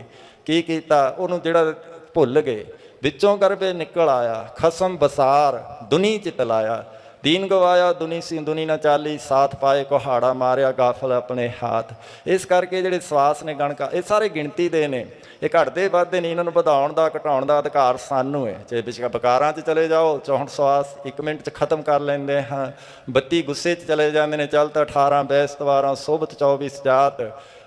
ਕੀ ਕੀਤਾ, ਉਹਨੂੰ ਜਿਹੜਾ ਭੁੱਲ ਗਏ। ਵਿੱਚੋਂ ਗਰਭੇ ਨਿਕਲ ਆਇਆ ਖਸਮ ਵਸਾਰ ਦੁਨੀ ਚਿੱਤ ਲਾਇਆ। ਦੀਨ ਗਵਾਇਆ ਦੁਨੀ ਸੀ ਦੁਨੀ ਨਾ ਚਾਲੀ, ਸਾਥ ਪਾਏ ਕੁਹਾੜਾ ਮਾਰਿਆ ਗਾਫਲ ਆਪਣੇ ਹਾਥ। ਇਸ ਕਰਕੇ ਜਿਹੜੇ ਸਵਾਸ ਨੇ ਗਣਕਾ, ਇਹ ਸਾਰੇ ਗਿਣਤੀ ਦੇ ਨੇ, ਇਹ ਘਟਦੇ ਵੱਧਦੇ ਨਹੀਂ। ਇਹਨਾਂ ਨੂੰ ਵਧਾਉਣ ਦਾ ਘਟਾਉਣ ਦਾ ਅਧਿਕਾਰ ਸਾਨੂੰ ਹੈ। ਚਾਹੇ ਵਿਕਾਰਾਂ 'ਚ ਚਲੇ ਜਾਓ, 64 ਸਵਾਸ 1 ਮਿੰਟ 'ਚ ਖਤਮ ਕਰ ਲੈਂਦੇ ਹਾਂ। 32 ਗੁੱਸੇ 'ਚ ਚਲੇ ਜਾਂਦੇ ਨੇ, ਚੱਲ ਤਾਂ 18 ਬੈਸਤ 12 ਸੋਬਤ 24 ਜਾਤ।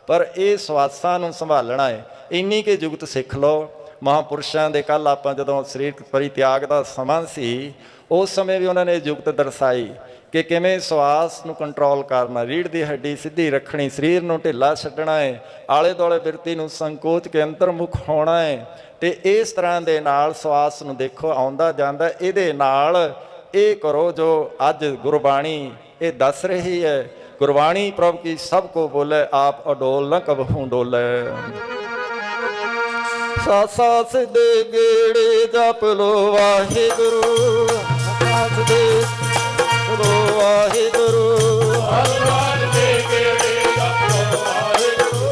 ਪਰ ਇਹ ਸਵਾਸਾਂ ਨੂੰ ਸੰਭਾਲਣਾ ਹੈ। ਇੰਨੀ ਕਿ ਜੁਗਤ ਸਿੱਖ ਲਓ ਮਹਾਂਪੁਰਸ਼ਾਂ ਦੇ। ਕੱਲ੍ਹ ਆਪਾਂ ਜਦੋਂ ਸਰੀਰਕ ਪਰਿਤਿਆਗ ਦਾ ਸਮਾਂ ਸੀ, ਉਸ ਸਮੇਂ ਵੀ ਉਹਨਾਂ ਨੇ ਜੁਗਤ ਦਰਸਾਈ ਕਿ ਕਿਵੇਂ ਸਵਾਸ ਨੂੰ ਕੰਟਰੋਲ ਕਰਨਾ, ਰੀੜ੍ਹ ਦੀ ਹੱਡੀ ਸਿੱਧੀ ਰੱਖਣੀ, ਸਰੀਰ ਨੂੰ ਢਿੱਲਾ ਛੱਡਣਾ ਹੈ, ਆਲੇ ਦੁਆਲੇ ਬਿਰਤੀ ਨੂੰ ਸੰਕੋਚ ਕੇ ਅੰਤਰਮੁਖ ਹੋਣਾ ਹੈ। ਅਤੇ ਇਸ ਤਰ੍ਹਾਂ ਦੇ ਨਾਲ ਸਵਾਸ ਨੂੰ ਦੇਖੋ ਆਉਂਦਾ ਜਾਂਦਾ। ਇਹਦੇ ਨਾਲ ਇਹ ਕਰੋ ਜੋ ਅੱਜ ਗੁਰਬਾਣੀ ਇਹ ਦੱਸ ਰਹੀ ਹੈ। ਗੁਰਬਾਣੀ ਪ੍ਰਭ ਕੀ ਸਭ ਕੋ ਬੋਲੇ, ਆਪ ਅਡੋਲ ਨਾ ਕਬਹੂ ਡੋਲੇ। ਸਾਸ ਦੇ ਗੇੜੇ ਜਪ ਲੋ ਵਾਹਿਗੁਰੂ, ਸਾਸ ਦੇ ਲੋ ਵਾਹਿਗੁਰੂ, ਸਾਸ ਦੇ ਗੇੜੇ ਜਪ ਲੋ ਵਾਹਿਗੁਰੂ,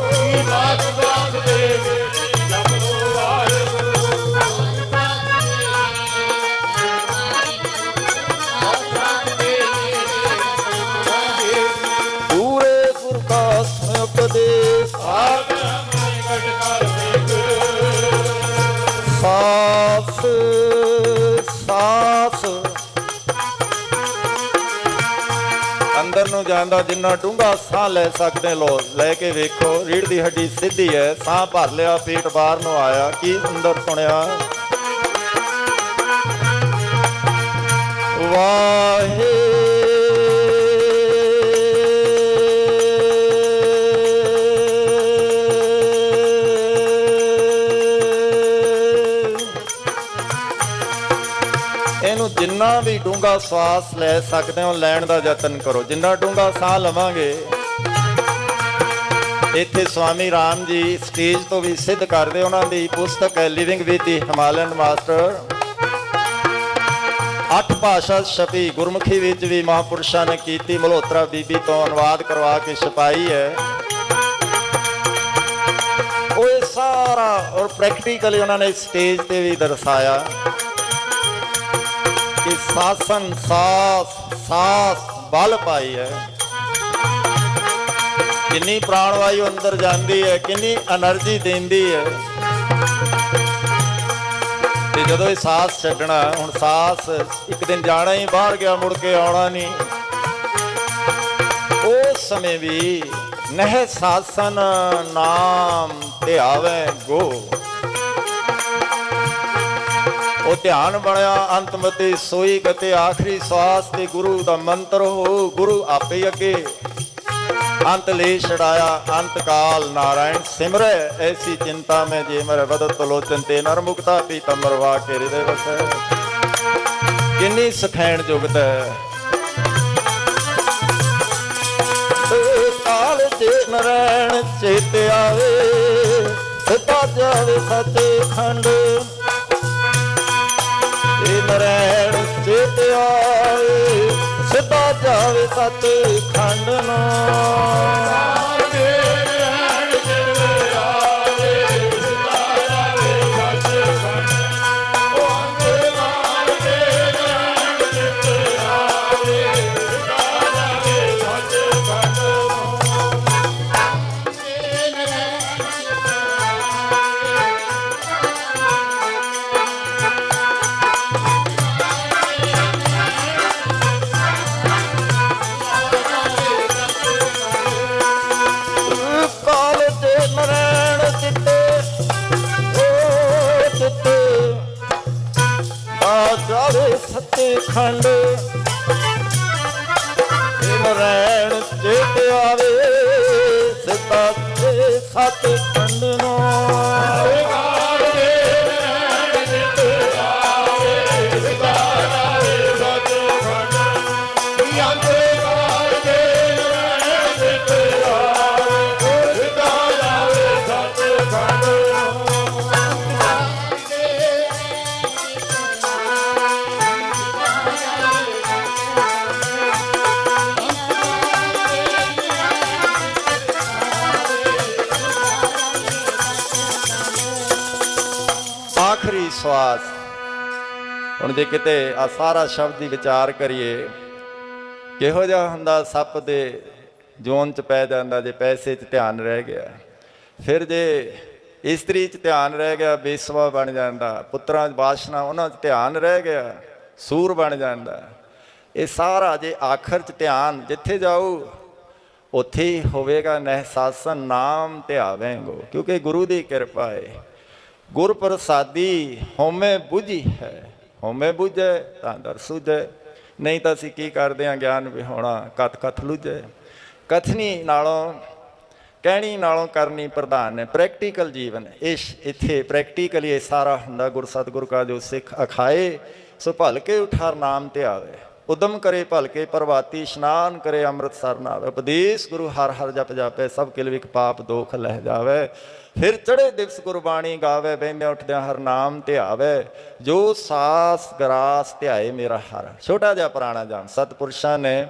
ਸਾਸ ਦੇ ਗੇੜੇ ਜਪ ਲੋ ਵਾਹਿਗੁਰੂ। ਪੂਰੇ ਗੁਰਦਾਸ ਉਪਦੇਸ਼ ਸਾਸ ਸਾਸ ਅੰਦਰ ਨੂੰ ਜਾਂਦਾ, ਜਿੰਨਾ ਡੂੰਘਾ ਸਾਹ ਲੈ ਸਕਦੇ ਲੋ ਲੈ ਕੇ ਵੇਖੋ। ਰੀੜ੍ਹ ਦੀ ਹੱਡੀ ਸਿੱਧੀ ਹੈ, ਸਾਹ ਭਰ ਲਿਆ, ਪੇਟ ਬਾਹਰ ਨੂੰ ਆਇਆ। ਕੀ ਸੁੰਦਰ ਸੁਣਿਆ। ਵਾਹੇ ਇਹਨੂੰ ਜਿੰਨਾ ਵੀ ਡੂੰਘਾ ਸਵਾਸ ਲੈ ਸਕਦੇ ਹੋ ਲੈਣ ਦਾ ਯਤਨ ਕਰੋ। ਜਿੰਨਾ ਡੂੰਘਾ ਸਾਹ ਲਵਾਂਗੇ, ਇੱਥੇ ਸਵਾਮੀ ਰਾਮ ਜੀ ਸਟੇਜ ਤੋਂ ਵੀ ਸਿੱਧ ਕਰਦੇ। ਉਹਨਾਂ ਦੀ ਪੁਸਤਕ ਹੈ living with the Himalayan master. 8 ਭਾਸ਼ਾ ਛਪੀ, ਗੁਰਮੁਖੀ ਵਿੱਚ ਵੀ ਮਹਾਂਪੁਰਸ਼ਾਂ ਨੇ ਕੀਤੀ, ਮਲਹੋਤਰਾ ਬੀਬੀ ਤੋਂ ਅਨੁਵਾਦ ਕਰਵਾ ਕੇ ਛਪਾਈ ਹੈ। ਉਹ ਇਹ ਸਾਰਾ ਔਰ ਪ੍ਰੈਕਟੀਕਲੀ ਉਹਨਾਂ ਨੇ ਸਟੇਜ 'ਤੇ ਵੀ ਦਰਸਾਇਆ ਕਿ ਸਾਸਨ ਸਾਸ ਸਾਸ बल पाई है, किन्नी प्राणवायु अंदर जाती है, किन्नी एनर्जी देंदी है। ते जदों ये सांस छड्डना, हुण सांस एक दिन जाना ही बाहर गया, मुड़ के आना नहीं, उस समय भी नह सासन नाम ते आवे गो। ਉਹ ਧਿਆਨ ਬਣਿਆ ਅੰਤਮਤੇ ਸੋਈ ਗਤੇ ਆਖਰੀ ਸਵਾਸ ਤੇ ਗੁਰੂ ਦਾ ਮੰਤਰ ਹੋ। ਗੁਰੂ ਆਪੇ ਅੱਗੇ ਅੰਤ ਲੈ ਛੜਾਇਆ, ਅੰਤ ਕਾਲ ਨਾਰਾਇਣ ਸਿਮਰੈ ਐਸੀ ਚਿੰਤਾ ਮੈਂ ਜੇ ਮਰ ਬਦਤ ਲੋਚਨ ਤੇ ਨਰ ਮੁਕਤਾ ਪੀਤਮ ਮਰਵਾ ਕੇ ਹਿਰਦੇ ਵਸੈ। ਕਿੰਨੀ ਸਖੈਣ ਜੁਗਤ ਹੈ ਕਾਲ ਤੇ ਨਾਰਾਇਣ ਚੇਤ ਆਵੇ, ਸਦਾ ਜਾਵੇ ਸੱਚੇ ਖੰਡ। ਨਰੈਣ ਚੇਤ ਆਏ, ਸਿੱਧਾ ਜਾਵੇ ਸੱਚ ਖੰਡ ਨੂੰ। ਖੰਡ ਨਰੈਣ ਚੇਤ ਆਵੇ, ਸਿੱਧਾ ਤੇ ਸੱਚ ਖੰਡ ਨੂੰ। ਆਖਰੀ ਸਵਾਸ। ਹੁਣ ਜੇ ਕਿਤੇ ਆ ਸਾਰਾ ਸ਼ਬਦ ਹੀ ਵਿਚਾਰ ਕਰੀਏ, ਕਿਹੋ ਜਿਹਾ ਹੁੰਦਾ ਸੱਪ ਦੇ ਜੋਨ 'ਚ ਪੈ ਜਾਂਦਾ ਜੇ ਪੈਸੇ 'ਚ ਧਿਆਨ ਰਹਿ ਗਿਆ। ਫਿਰ ਜੇ ਇਸਤਰੀ 'ਚ ਧਿਆਨ ਰਹਿ ਗਿਆ, ਬੇਸਵਾ ਬਣ ਜਾਂਦਾ। ਪੁੱਤਰਾਂ 'ਚ ਵਾਸ਼ਨਾ, ਉਹਨਾਂ 'ਚ ਧਿਆਨ ਰਹਿ ਗਿਆ, ਸੂਰ ਬਣ ਜਾਂਦਾ। ਇਹ ਸਾਰਾ ਜੇ ਆਖਰ 'ਚ ਧਿਆਨ ਜਿੱਥੇ ਜਾਊ ਉੱਥੇ ਹੀ ਹੋਵੇਗਾ ਨਹਿਸਾਸਨ ਨਾਮ ਧਿਆਵੇਂਗੋ, ਕਿਉਂਕਿ ਗੁਰੂ ਦੀ ਕਿਰਪਾ ਹੈ। ਗੁਰ ਪ੍ਰਸਾਦੀ ਹਉਮੈ ਬੁਝੀ ਹੈ, ਹਉਮੈ ਬੁਝੈ ਤਾਂ ਦਰ ਸੂਝੈ। ਨਹੀਂ ਤਾਂ ਅਸੀਂ ਕੀ ਕਰਦੇ ਹਾਂ, ਗਿਆਨ ਵਿਹੋਣਾ ਕਥ ਕਥ ਲੁਝੈ। ਕਥਨੀ ਨਾਲੋਂ ਕਹਿਣੀ ਨਾਲੋਂ ਕਰਨੀ ਪ੍ਰਧਾਨ ਹੈ। ਪ੍ਰੈਕਟੀਕਲ ਜੀਵਨ ਇਸ ਇੱਥੇ ਪ੍ਰੈਕਟੀਕਲੀ ਇਹ ਸਾਰਾ ਹੁੰਦਾ। ਗੁਰ ਸਤਿਗੁਰ ਕਾ ਜੋ ਸਿੱਖ ਅਖਾਏ, ਸੋ ਭਲ ਕੇ ਉਠਾਰ ਨਾਮ ਧਿਆਵੇ। ਉਦਮ ਕਰੇ ਭਲ ਕੇ ਪ੍ਰਭਾਤੀ, ਇਸ਼ਨਾਨ ਕਰੇ ਅੰਮ੍ਰਿਤਸਰ ਨਾਵੇ। ਉਪਦੇਸ਼ ਗੁਰੂ ਹਰ ਹਰ ਜਪ ਜਾਪੇ, ਸਭ ਕਿਲ ਵਿਕ ਪਾਪ ਦੋਖ ਲਹਿ ਜਾਵੇ। ਫਿਰ ਚੜੇ ਦਿਵਸ ਗੁਰਬਾਣੀ ਗਾਵੇ, ਬਹਿੰਦਿਆਂ ਉੱਠਦਿਆਂ ਹਰ ਨਾਮ ਧਿਆਵੇ। ਜੋ ਸਾਸ ਗਰਾਸ ਧਿਆਏ ਮੇਰਾ ਹਰ। ਛੋਟਾ ਜਿਹਾ ਪੁਰਾਣਾ ਜਾਮ ਸਤਿਪੁਰਸ਼ਾਂ ਨੇ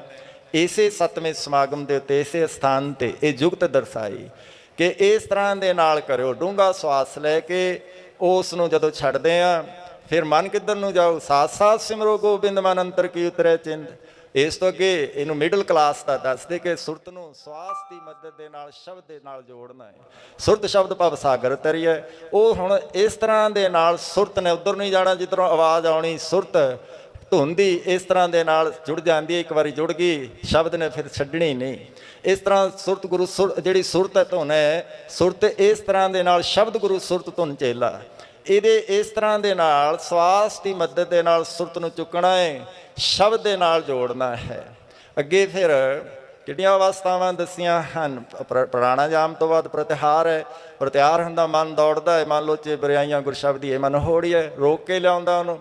ਇਸੇ 7ਵੇਂ ਸਮਾਗਮ ਦੇ ਉੱਤੇ ਇਸੇ ਸਥਾਨ 'ਤੇ ਇਹ ਜੁਗਤ ਦਰਸਾਈ ਕਿ ਇਸ ਤਰ੍ਹਾਂ ਦੇ ਨਾਲ ਕਰਿਓ। ਡੂੰਘਾ ਸਵਾਸ ਲੈ ਕੇ ਉਸ ਨੂੰ ਜਦੋਂ ਛੱਡਦੇ ਹਾਂ, ਫਿਰ ਮਨ ਕਿੱਧਰ ਨੂੰ ਜਾਓ। ਸਾਥ ਸਾਥ ਸਿਮਰੋ ਗੋਬਿੰਦ ਮਨ ਅੰਤਰ ਕੀ ਉਤਰੈ ਚਿੰਦ। ਇਸ ਤੋਂ ਅੱਗੇ ਇਹਨੂੰ ਮਿਡਲ ਕਲਾਸ ਦਾ ਦੱਸਦੇ ਕਿ ਸੁਰਤ ਨੂੰ ਸਵਾਸ ਦੀ ਮਦਦ ਦੇ ਨਾਲ, ਸ਼ਬਦ ਦੇ ਨਾਲ ਜੋੜਨਾ ਹੈ। ਸੁਰਤ ਸ਼ਬਦ ਭਵ ਸਾਗਰ ਤਰੀਏ। ਉਹ ਹੁਣ ਇਸ ਤਰ੍ਹਾਂ ਦੇ ਨਾਲ ਸੁਰਤ ਨੇ ਉੱਧਰ ਨਹੀਂ ਜਾਣਾ ਜਿੱਧਰੋਂ ਆਵਾਜ਼ ਆਉਣੀ। ਸੁਰਤ ਧੁਨ ਦੀ ਇਸ ਤਰ੍ਹਾਂ ਦੇ ਨਾਲ ਜੁੜ ਜਾਂਦੀ ਹੈ। ਇੱਕ ਵਾਰੀ ਜੁੜ ਗਈ, ਸ਼ਬਦ ਨੇ ਫਿਰ ਛੱਡਣੀ ਨਹੀਂ। ਇਸ ਤਰ੍ਹਾਂ ਸੁਰਤ ਗੁਰੂ ਜਿਹੜੀ ਸੁਰਤ ਹੈ, ਧੁਨ ਹੈ, ਸੁਰਤ ਇਸ ਤਰ੍ਹਾਂ ਦੇ ਨਾਲ ਸ਼ਬਦ ਗੁਰੂ ਸੁਰਤ ਧੁਨ ਚੇਲਾ। ਇਹਦੇ ਇਸ ਤਰ੍ਹਾਂ ਦੇ ਨਾਲ ਸਵਾਸ ਦੀ ਮਦਦ ਦੇ ਨਾਲ ਸੁਰਤ ਨੂੰ ਚੁੱਕਣਾ ਹੈ, ਸ਼ਬਦ ਦੇ ਨਾਲ ਜੋੜਨਾ ਹੈ। ਅੱਗੇ ਫਿਰ ਕਿਹੜੀਆਂ ਅਵਸਥਾਵਾਂ ਦੱਸੀਆਂ ਹਨ। ਪ੍ਰਾਣਾਯਾਮ ਤੋਂ ਬਾਅਦ ਪ੍ਰਤਿਹਾਰ ਹੈ। ਪ੍ਰਤਿਹਾਰ ਹੁੰਦਾ ਮਨ ਦੌੜਦਾ ਹੈ, ਮਨ ਲੋਚੇ ਬਰਿਆਈਆਂ ਗੁਰ ਸ਼ਬਦੀ ਹੈ, ਮਨ ਹੋੜੀ ਹੈ, ਰੋਕ ਕੇ ਲਿਆਉਂਦਾ ਉਹਨੂੰ।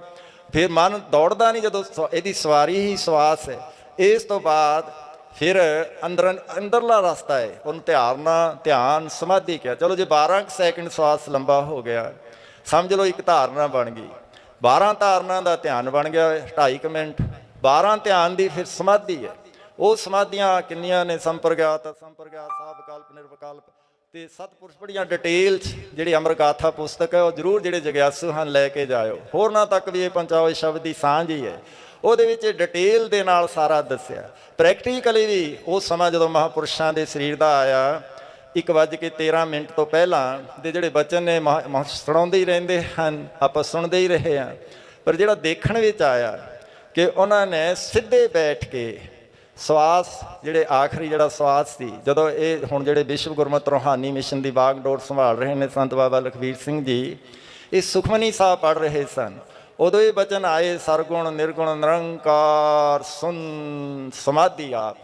ਫਿਰ ਮਨ ਦੌੜਦਾ ਨਹੀਂ ਜਦੋਂ ਇਹਦੀ ਸਵਾਰੀ ਹੀ ਸਵਾਸ ਹੈ। ਇਸ ਤੋਂ ਬਾਅਦ ਫਿਰ ਅੰਦਰਲਾ ਰਸਤਾ ਹੈ, ਉਹਨੂੰ ਧਿਆਨ ਸਮਾਧੀ ਕਿਹਾ। ਚਲੋ ਜੇ 12 ਸੈਕਿੰਡ ਸਵਾਸ ਲੰਬਾ ਹੋ ਗਿਆ, ਸਮਝ ਲਓ ਇੱਕ ਧਾਰਨਾ ਬਣ ਗਈ। 12 ਧਾਰਨਾ ਦਾ ਧਿਆਨ ਬਣ ਗਿਆ 2.5 ਮਿੰਟ। 12 ਧਿਆਨ ਦੀ ਫਿਰ ਸਮਾਧੀ ਹੈ। ਉਹ ਸਮਾਧੀਆਂ ਕਿੰਨੀਆਂ ਨੇ? ਸੰਪਰਗਿਆਤ, ਅਸੰਪਰਗਿਆਤ, ਸਾਵਕਲਪ, ਨਿਰਵਿਕਲਪ, ਤੇ ਸਤਿਪੁਰਸ਼ ਬੜੀਆਂ ਡਿਟੇਲ 'ਚ ਜਿਹੜੀ ਅਮਰ ਗਾਥਾ ਪੁਸਤਕ ਹੈ ਉਹ ਜ਼ਰੂਰ ਜਿਹੜੇ ਜਗਿਆਸੂ ਹਨ ਲੈ ਕੇ ਜਾਇਓ, ਹੋਰਨਾਂ ਤੱਕ ਵੀ ਇਹ ਪਹੁੰਚਾਓ। ਇਹ ਸ਼ਬਦ ਦੀ ਸਾਂਝ ਹੀ ਹੈ, ਉਹਦੇ ਵਿੱਚ ਡਿਟੇਲ ਦੇ ਨਾਲ ਸਾਰਾ ਦੱਸਿਆ। ਪ੍ਰੈਕਟੀਕਲੀ ਵੀ ਉਹ ਸਮਾਂ ਜਦੋਂ ਮਹਾਂਪੁਰਸ਼ਾਂ ਦੇ ਸਰੀਰ ਦਾ ਆਇਆ, 1:13 ਤੋਂ ਪਹਿਲਾਂ ਦੇ ਜਿਹੜੇ ਬਚਨ ਨੇ ਸੁਣਾਉਂਦੇ ਹੀ ਰਹਿੰਦੇ ਹਨ, ਆਪਾਂ ਸੁਣਦੇ ਹੀ ਰਹੇ ਹਾਂ। ਪਰ ਜਿਹੜਾ ਦੇਖਣ ਵਿੱਚ ਆਇਆ ਕਿ ਉਹਨਾਂ ਨੇ ਸਿੱਧੇ ਬੈਠ ਕੇ ਸਵਾਸ, ਜਿਹੜੇ ਆਖਰੀ ਜਿਹੜਾ ਸਵਾਸ ਸੀ, ਜਦੋਂ ਇਹ ਹੁਣ ਜਿਹੜੇ ਵਿਸ਼ਵ ਗੁਰਮਤਿ ਰੂਹਾਨੀ ਮਿਸ਼ਨ ਦੀ ਬਾਗਡੋਰ ਸੰਭਾਲ ਰਹੇ ਨੇ ਸੰਤ ਬਾਬਾ ਲਖਬੀਰ ਸਿੰਘ ਜੀ, ਇਹ ਸੁਖਮਨੀ ਸਾਹਿਬ ਪੜ੍ਹ ਰਹੇ ਸਨ, ਉਦੋਂ ਇਹ ਬਚਨ ਆਏ, ਸਰਗੁਣ ਨਿਰਗੁਣ ਨਿਰੰਕਾਰ ਸੁਨ ਸਮਾਧੀ ਆਪ।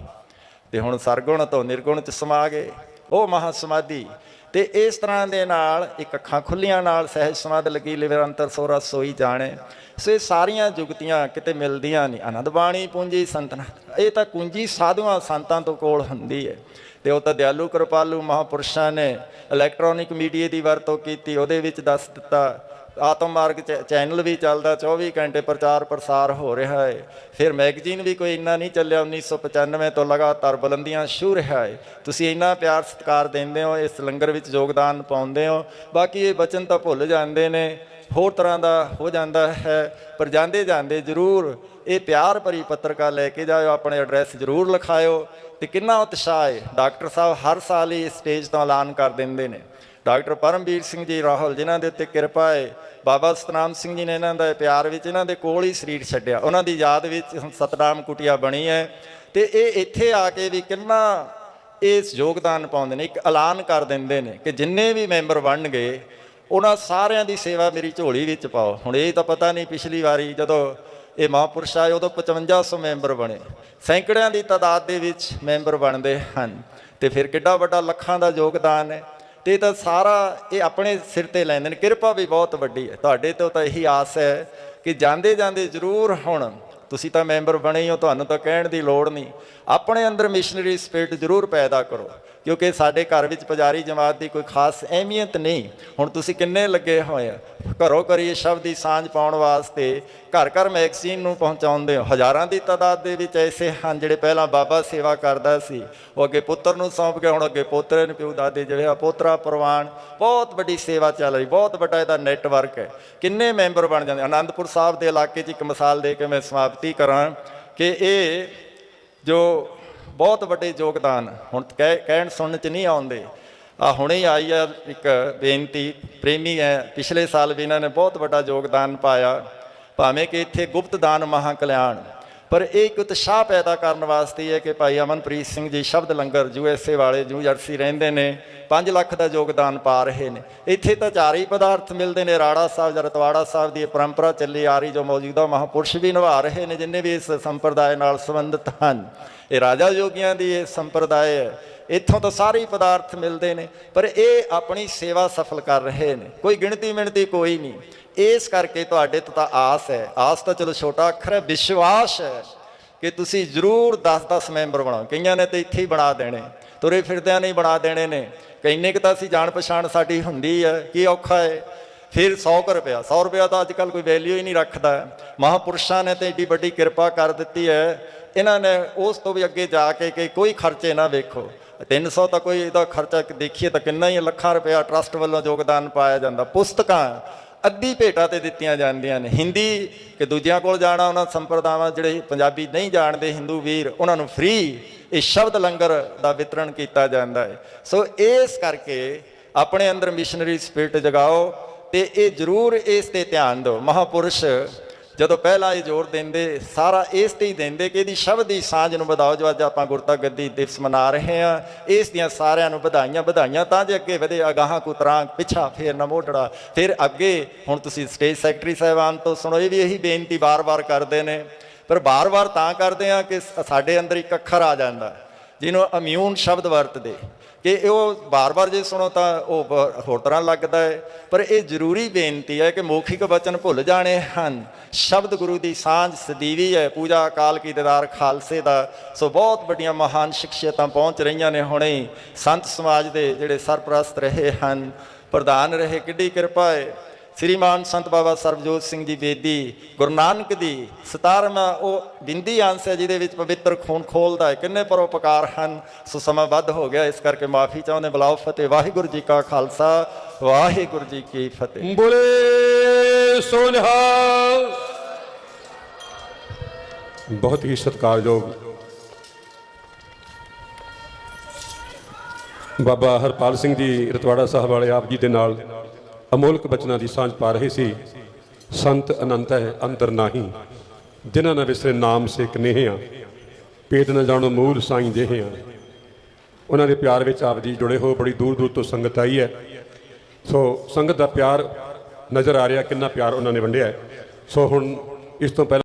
ਤੇ ਹੁਣ ਸਰਗੁਣ ਤੋਂ ਨਿਰਗੁਣ 'ਚ ਸਮਾ ਗਏ, ਉਹ ਮਹਾ ਸਮਾਧੀ। ਤੇ ਇਸ ਤਰ੍ਹਾਂ ਦੇ ਨਾਲ ਇੱਕ ਅੱਖਾਂ ਖੁੱਲੀਆਂ ਨਾਲ ਸਹਿਜ ਸਮਾਧ ਲੱਗੀ, ਲਿਵਰ ਅੰਤਰ ਸੋਰਾ ਸੋਈ ਜਾਣੇ। ਸੋ ਇਹ ਸਾਰੀਆਂ ਜੁਗਤੀਆਂ ਕਿਤੇ ਮਿਲਦੀਆਂ ਨਹੀਂ। ਆਨੰਦ ਬਾਣੀ ਪੂੰਜੀ ਸੰਤਨਾ, ਇਹ ਤਾਂ ਕੁੰਜੀ ਸਾਧੂਆਂ ਸੰਤਾਂ ਤੋਂ ਕੋਲ ਹੁੰਦੀ ਹੈ। ਤੇ ਉਹ ਤਾਂ ਦਿਆਲੂ ਕਿਰਪਾਲੂ ਮਹਾਂਪੁਰਸ਼ਾਂ ਨੇ ਇਲੈਕਟ੍ਰੋਨਿਕ ਮੀਡੀਆ ਦੀ ਵਰਤੋਂ ਕੀਤੀ, ਉਹਦੇ ਵਿੱਚ ਦੱਸ ਦਿੱਤਾ। ਆਤਮ ਮਾਰਗ ਚੈਨਲ ਵੀ ਚੱਲਦਾ, 24 ਘੰਟੇ ਪ੍ਰਚਾਰ ਪ੍ਰਸਾਰ ਹੋ ਰਿਹਾ ਹੈ। ਫਿਰ ਮੈਗਜ਼ੀਨ ਵੀ ਕੋਈ ਇੰਨਾ ਨਹੀਂ ਚੱਲਿਆ, 1995 ਤੋਂ ਲਗਾਤਾਰ ਬੁਲੰਦੀਆਂ ਛੂਹ ਰਿਹਾ ਹੈ। ਤੁਸੀਂ ਇੰਨਾ ਪਿਆਰ ਸਤਿਕਾਰ ਦਿੰਦੇ ਹੋ, ਇਸ ਲੰਗਰ ਵਿੱਚ ਯੋਗਦਾਨ ਪਾਉਂਦੇ ਹੋ। ਬਾਕੀ ਇਹ ਬਚਨ ਤਾਂ ਭੁੱਲ ਜਾਂਦੇ ਨੇ, ਹੋਰ ਤਰ੍ਹਾਂ ਦਾ ਹੋ ਜਾਂਦਾ ਹੈ। ਪਰ ਜਾਂਦੇ ਜਾਂਦੇ ਜ਼ਰੂਰ ਇਹ ਪਿਆਰ ਭਰੀ ਪੱਤਰਕਾ ਲੈ ਕੇ ਜਾਇਓ, ਆਪਣੇ ਐਡਰੈਸ ਜ਼ਰੂਰ ਲਿਖਾਇਓ। ਅਤੇ ਕਿੰਨਾ ਉਤਸ਼ਾਹ ਹੈ, ਡਾਕਟਰ ਸਾਹਿਬ ਹਰ ਸਾਲ ਹੀ ਸਟੇਜ ਤੋਂ ਐਲਾਨ ਕਰ ਦਿੰਦੇ ਨੇ। ਡਾਕਟਰ ਪਰਮਵੀਰ ਸਿੰਘ ਜੀ ਰਾਹੁਲ, ਜਿਨ੍ਹਾਂ ਦੇ ਉੱਤੇ ਕਿਰਪਾ ਹੈ, ਬਾਬਾ ਸਤਨਾਮ ਸਿੰਘ ਜੀ ਨੇ ਇਹਨਾਂ ਦਾ ਪਿਆਰ ਵਿੱਚ ਇਹਨਾਂ ਦੇ ਕੋਲ ਹੀ ਸਰੀਰ ਛੱਡਿਆ, ਉਹਨਾਂ ਦੀ ਯਾਦ ਵਿੱਚ ਸਤਨਾਮ ਕੁਟੀਆ ਬਣੀ ਹੈ। ਅਤੇ ਇਹ ਇੱਥੇ ਆ ਕੇ ਵੀ ਕਿੰਨਾ ਇਸ ਯੋਗਦਾਨ ਪਾਉਂਦੇ ਨੇ। ਇੱਕ ਐਲਾਨ ਕਰ ਦਿੰਦੇ ਨੇ ਕਿ ਜਿੰਨੇ ਵੀ ਮੈਂਬਰ ਬਣਨਗੇ ਉਹਨਾਂ ਸਾਰਿਆਂ ਦੀ ਸੇਵਾ ਮੇਰੀ ਝੋਲੀ ਵਿੱਚ ਪਾਓ। ਹੁਣ ਇਹ ਤਾਂ ਪਤਾ ਨਹੀਂ, ਪਿਛਲੀ ਵਾਰੀ ਜਦੋਂ ਇਹ ਮਹਾਂਪੁਰਸ਼ ਆਏ ਉਦੋਂ 5500 ਮੈਂਬਰ ਬਣੇ, ਸੈਂਕੜਿਆਂ ਦੀ ਤਾਦਾਦ ਦੇ ਵਿੱਚ ਮੈਂਬਰ ਬਣਦੇ ਹਨ। ਅਤੇ ਫਿਰ ਕਿੱਡਾ ਵੱਡਾ ਲੱਖਾਂ ਦਾ ਯੋਗਦਾਨ ਹੈ। ਅਤੇ ਤਾਂ ਸਾਰਾ ਇਹ ਆਪਣੇ ਸਿਰ 'ਤੇ ਲੈਂਦੇ ਨੇ। ਕਿਰਪਾ ਵੀ ਬਹੁਤ ਵੱਡੀ ਹੈ ਤੁਹਾਡੇ ਤੋਂ, ਤਾਂ ਇਹੀ ਆਸ ਹੈ ਕਿ ਜਾਂਦੇ ਜਾਂਦੇ ਜ਼ਰੂਰ, ਹੁਣ ਤੁਸੀਂ ਤਾਂ ਮੈਂਬਰ ਬਣੇ ਹੀ ਹੋ, ਤੁਹਾਨੂੰ ਤਾਂ ਕਹਿਣ ਦੀ ਲੋੜ ਨਹੀਂ, ਆਪਣੇ ਅੰਦਰ ਮਿਸ਼ਨਰੀ ਸਪਿਰਿਟ ਜ਼ਰੂਰ ਪੈਦਾ ਕਰੋ। ਕਿਉਂਕਿ ਸਾਡੇ ਘਰ ਵਿੱਚ ਪੁਜਾਰੀ ਜਮਾਤ ਦੀ ਕੋਈ ਖਾਸ ਅਹਿਮੀਅਤ ਨਹੀਂ। ਹੁਣ ਤੁਸੀਂ ਕਿੰਨੇ ਲੱਗੇ ਹੋਏ ਆ ਘਰੋਂ ਘਰੀ ਸ਼ਬਦ ਦੀ ਸਾਂਝ ਪਾਉਣ ਵਾਸਤੇ, ਘਰ ਘਰ ਮੈਗਜ਼ੀਨ ਨੂੰ ਪਹੁੰਚਾਉਂਦੇ ਹੋ। ਹਜ਼ਾਰਾਂ ਦੀ ਤਾਦਾਦ ਦੇ ਵਿੱਚ ਐਸੇ ਹਨ ਜਿਹੜੇ ਪਹਿਲਾਂ ਬਾਬਾ ਸੇਵਾ ਕਰਦਾ ਸੀ, ਉਹ ਅੱਗੇ ਪੁੱਤਰ ਨੂੰ ਸੌਂਪ ਕੇ, ਹੁਣ ਅੱਗੇ ਪੋਤਰੇ ਨੂੰ, ਪਿਓ ਦਾਦੇ ਜਿਵੇਂ ਪੋਤਰਾ ਪ੍ਰਵਾਨ। ਬਹੁਤ ਵੱਡੀ ਸੇਵਾ ਚੱਲ ਰਹੀ, ਬਹੁਤ ਵੱਡਾ ਇਹਦਾ ਨੈਟਵਰਕ ਹੈ। ਕਿੰਨੇ ਮੈਂਬਰ ਬਣ ਜਾਂਦੇ। ਅਨੰਦਪੁਰ ਸਾਹਿਬ ਦੇ ਇਲਾਕੇ 'ਚ ਇੱਕ ਮਿਸਾਲ ਦੇ ਕੇ ਮੈਂ ਸਮਾਪਤੀ ਕਰਾਂ ਕਿ ਇਹ ਜੋ ਬਹੁਤ ਵੱਡੇ ਯੋਗਦਾਨ ਹੁਣ ਕਹਿਣ ਸੁਣਨ 'ਚ ਨਹੀਂ ਆਉਂਦੇ। ਹੁਣੇ ਆਈ ਆ ਇੱਕ ਬੇਨਤੀ, ਪ੍ਰੇਮੀ ਹੈ, ਪਿਛਲੇ ਸਾਲ ਵੀ ਇਹਨਾਂ ਨੇ ਬਹੁਤ ਵੱਡਾ ਯੋਗਦਾਨ ਪਾਇਆ, ਭਾਵੇਂ ਕਿ ਇੱਥੇ ਗੁਪਤ ਦਾਨ ਮਹਾਂ ਕਲਿਆਣ। ਪਰ ਇਹ ਇੱਕ ਉਤਸ਼ਾਹ ਪੈਦਾ ਕਰਨ ਵਾਸਤੇ ਹੈ ਕਿ ਭਾਈ ਅਮਨਪ੍ਰੀਤ ਸਿੰਘ ਜੀ ਸ਼ਬਦ ਲੰਗਰ USA ਵਾਲੇ, ਨਿਊ ਜਰਸੀ ਰਹਿੰਦੇ ਨੇ, 5 ਲੱਖ ਦਾ ਯੋਗਦਾਨ ਪਾ ਰਹੇ ਨੇ। ਇੱਥੇ ਤਾਂ 4 ਹੀ ਪਦਾਰਥ ਮਿਲਦੇ ਨੇ। ਰਾੜਾ ਸਾਹਿਬ ਜਾਂ ਰਤਵਾੜਾ ਸਾਹਿਬ ਦੀ ਇਹ ਪਰੰਪਰਾ ਚੱਲੀ ਆ ਰਹੀ, ਜੋ ਮੌਜੂਦਾ ਮਹਾਂਪੁਰਸ਼ ਵੀ ਨਿਭਾ ਰਹੇ ਨੇ, ਜਿੰਨੇ ਵੀ ਇਸ ਸੰਪਰਦਾਇ ਨਾਲ ਸੰਬੰਧਿਤ ਹਨ। ਇਹ ਰਾਜਾ ਯੋਗੀਆਂ ਦੀ ਇਹ ਸੰਪਰਦਾਇ ਹੈ, ਇੱਥੋਂ ਤਾਂ ਸਾਰੇ ਹੀ ਪਦਾਰਥ ਮਿਲਦੇ ਨੇ। ਪਰ ਇਹ ਆਪਣੀ ਸੇਵਾ ਸਫਲ ਕਰ ਰਹੇ ਨੇ, ਕੋਈ ਗਿਣਤੀ ਮਿਣਤੀ ਕੋਈ ਨਹੀਂ। ਇਸ ਕਰਕੇ ਤੁਹਾਡੇ ਤੋਂ ਤਾਂ ਆਸ ਹੈ, ਆਸ ਤਾਂ ਚਲੋ ਛੋਟਾ ਅੱਖਰ ਹੈ, ਵਿਸ਼ਵਾਸ ਹੈ ਕਿ ਤੁਸੀਂ ਜ਼ਰੂਰ 10-10 ਮੈਂਬਰ ਬਣਾਓ। ਕਈਆਂ ਨੇ ਤਾਂ ਇੱਥੇ ਹੀ ਬਣਾ ਦੇਣੇ, ਤੁਰੇ ਫਿਰਦਿਆਂ ਨਹੀਂ ਬਣਾ ਦੇਣੇ ਨੇ। ਕਿੰਨੇ ਕੁ ਤਾਂ ਅਸੀਂ ਜਾਣ ਪਛਾਣ ਸਾਡੀ ਹੁੰਦੀ ਹੈ, ਕੀ ਔਖਾ ਹੈ। ਫਿਰ 100 ਰੁਪਇਆ, 100 ਰੁਪਇਆ ਤਾਂ ਅੱਜ ਕੱਲ੍ਹ ਕੋਈ ਵੈਲਿਊ ਹੀ ਨਹੀਂ ਰੱਖਦਾ। ਮਹਾਂਪੁਰਸ਼ਾਂ ਨੇ ਤਾਂ ਏਡੀ ਵੱਡੀ ਕਿਰਪਾ ਕਰ ਦਿੱਤੀ ਹੈ, ਇਹਨਾਂ ਨੇ ਉਸ ਤੋਂ ਵੀ ਅੱਗੇ ਜਾ ਕੇ ਕਿ ਕੋਈ ਖਰਚੇ ਨਾ ਵੇਖੋ। 300 ਤਾਂ ਕੋਈ ਇਹਦਾ ਖਰਚਾ ਦੇਖੀਏ ਤਾਂ ਕਿੰਨਾ ਹੀ, ਲੱਖਾਂ ਰੁਪਇਆ ਟਰਸਟ ਵੱਲੋਂ ਯੋਗਦਾਨ ਪਾਇਆ ਜਾਂਦਾ। ਪੁਸਤਕਾਂ ਅੱਧੀ ਭੇਟਾਂ 'ਤੇ ਦਿੱਤੀਆਂ ਜਾਂਦੀਆਂ ਨੇ, ਹਿੰਦੀ ਕਿ ਦੂਜਿਆਂ ਕੋਲ ਜਾਣਾ, ਉਹਨਾਂ ਸੰਪਰਦਾਵਾਂ ਜਿਹੜੇ ਪੰਜਾਬੀ ਨਹੀਂ ਜਾਣਦੇ ਹਿੰਦੂ ਵੀਰ, ਉਹਨਾਂ ਨੂੰ ਫ੍ਰੀ ਇਹ ਸ਼ਬਦ ਲੰਗਰ ਦਾ ਵਿਤਰਨ ਕੀਤਾ ਜਾਂਦਾ ਹੈ। ਸੋ ਇਸ ਕਰਕੇ ਆਪਣੇ ਅੰਦਰ ਮਿਸ਼ਨਰੀ ਸਪਿਰਿਟ ਜਗਾਓ ਅਤੇ ਇਹ ਜ਼ਰੂਰ ਇਸ 'ਤੇ ਧਿਆਨ ਦਿਓ। ਮਹਾਂਪੁਰਸ਼ ਜਦੋਂ ਪਹਿਲਾਂ ਇਹ ਜ਼ੋਰ ਦਿੰਦੇ, ਸਾਰਾ ਇਸ 'ਤੇ ਹੀ ਦਿੰਦੇ ਕਿ ਇਹਦੀ ਸ਼ਬਦ ਦੀ ਸਾਂਝ ਨੂੰ ਵਧਾਓ। ਜੋ ਅੱਜ ਆਪਾਂ ਗੁਰਤਾ ਗੱਦੀ ਦਿਵਸ ਮਨਾ ਰਹੇ ਹਾਂ, ਇਸ ਦੀਆਂ ਸਾਰਿਆਂ ਨੂੰ ਵਧਾਈਆਂ ਤਾਂ ਜੇ ਅੱਗੇ ਵਧੇ। ਅਗਾਹਾਂ ਕੋ ਤਰਾਂ ਪਿੱਛਾ ਫੇਰ ਨਾ ਮੋੜੜਾ। ਫਿਰ ਅੱਗੇ ਹੁਣ ਤੁਸੀਂ ਸਟੇਜ ਸੈਕਟਰੀ ਸਾਹਿਬਾਨ ਤੋਂ ਸੁਣੋ, ਇਹ ਵੀ ਇਹੀ ਬੇਨਤੀ ਵਾਰ-ਵਾਰ ਕਰਦੇ ਨੇ। ਪਰ ਵਾਰ-ਵਾਰ ਤਾਂ ਕਰਦੇ ਹਾਂ ਕਿ ਸਾਡੇ ਅੰਦਰ ਇੱਕ ਅੱਖਰ ਆ ਜਾਂਦਾ ਜਿਹਨੂੰ ਇਮਿਊਨ ਸ਼ਬਦ ਵਰਤਦੇ, ਕਿ ਉਹ ਵਾਰ-ਵਾਰ ਜੇ ਸੁਣੋ ਤਾਂ ਉਹ ਹੋਰ ਤਰ੍ਹਾਂ ਲੱਗਦਾ ਹੈ। ਪਰ ਇਹ ਜ਼ਰੂਰੀ ਬੇਨਤੀ ਹੈ ਕਿ ਮੌਖਿਕ ਵਚਨ ਭੁੱਲ ਜਾਣੇ ਹਨ। ਸ਼ਬਦ ਗੁਰੂ ਦੀ ਸਾਂਝ ਸਦੀਵੀ ਹੈ, ਪੂਜਾ ਅਕਾਲ ਕੀ ਦੀਦਾਰ ਖਾਲਸੇ ਦਾ। ਸੋ ਬਹੁਤ ਵੱਡੀਆਂ ਮਹਾਨ ਸ਼ਖਸੀਅਤਾਂ ਪਹੁੰਚ ਰਹੀਆਂ ਨੇ। ਹੁਣੇ ਹੀ ਸੰਤ ਸਮਾਜ ਦੇ ਜਿਹੜੇ ਸਰਪ੍ਰਸਤ ਰਹੇ ਹਨ, ਪ੍ਰਧਾਨ ਰਹੇ, ਕਿੱਡੀ ਕਿਰਪਾ ਹੈ। श्रीमान संत बाबा सरबजोत सिंह जी बेदी गुरु नानक दी 17वां ਉਹ ਬਿੰਦੀ ਅੰਸ਼ ਹੈ ਜਿਹਦੇ ਵਿੱਚ ਪਵਿੱਤਰ ਖੂਨ ਖੋਲਦਾ ਹੈ। ਕਿੰਨੇ ਪਰਉਪਕਾਰ ਹਨ। ਸੋ ਸਮਾਂ ਵੱਧ ਹੋ ਗਿਆ, ਇਸ ਕਰਕੇ ਮਾਫੀ ਚਾਹੁੰਦੇ। ਬੁਲਾਓ ਫਤਿਹ। ਵਾਹਿਗੁਰੂ ਜੀ ਕਾ ਖਾਲਸਾ, ਵਾਹਿਗੁਰੂ ਜੀ ਕੀ ਫਤਿਹ। ਬੋਲੇ ਸੋ ਨਿਹਾਲ। ਬਹੁਤ ਹੀ ਸਤਿਕਾਰਯੋਗ ਬਾਬਾ ਹਰਪਾਲ ਸਿੰਘ ਜੀ ਰਤਵਾੜਾ ਸਾਹਿਬ ਵਾਲੇ ਆਪ ਜੀ ਦੇ ਨਾਲ ਅਮੋਲਕ ਬਚਨਾਂ ਦੀ ਸਾਂਝ ਪਾ ਰਹੇ ਸੀ। ਸੰਤ ਅਨੰਤ ਹੈ ਅੰਤਰ ਨਾਹੀ, ਜਿਨ੍ਹਾਂ ਨੇ ਵਿਸਰੇ ਨਾਮ ਸੇ ਕਨੇਹਿਆ, ਪੇਟ न ਜਾਣੋ ਮੂਲ ਸਾਈਂ ਦੇਹਿਆ। ਉਹਨਾਂ ਦੇ ਪਿਆਰ ਵਿੱਚ ਆਪ ਜੀ ਜੁੜੇ ਹੋ ਬੜੀ ਦੂਰ ਦੂਰ ਤੋਂ ਸੰਗਤ ਆਈ ਹੈ। ਸੋ ਸੰਗਤ ਦਾ ਪਿਆਰ ਨਜ਼ਰ ਆ ਰਿਹਾ, ਕਿੰਨਾ ਪਿਆਰ ਉਹਨਾਂ ਨੇ ਵੰਡਿਆ। ਸੋ ਹੁਣ ਇਸ ਤੋਂ ਪਹਿਲਾਂ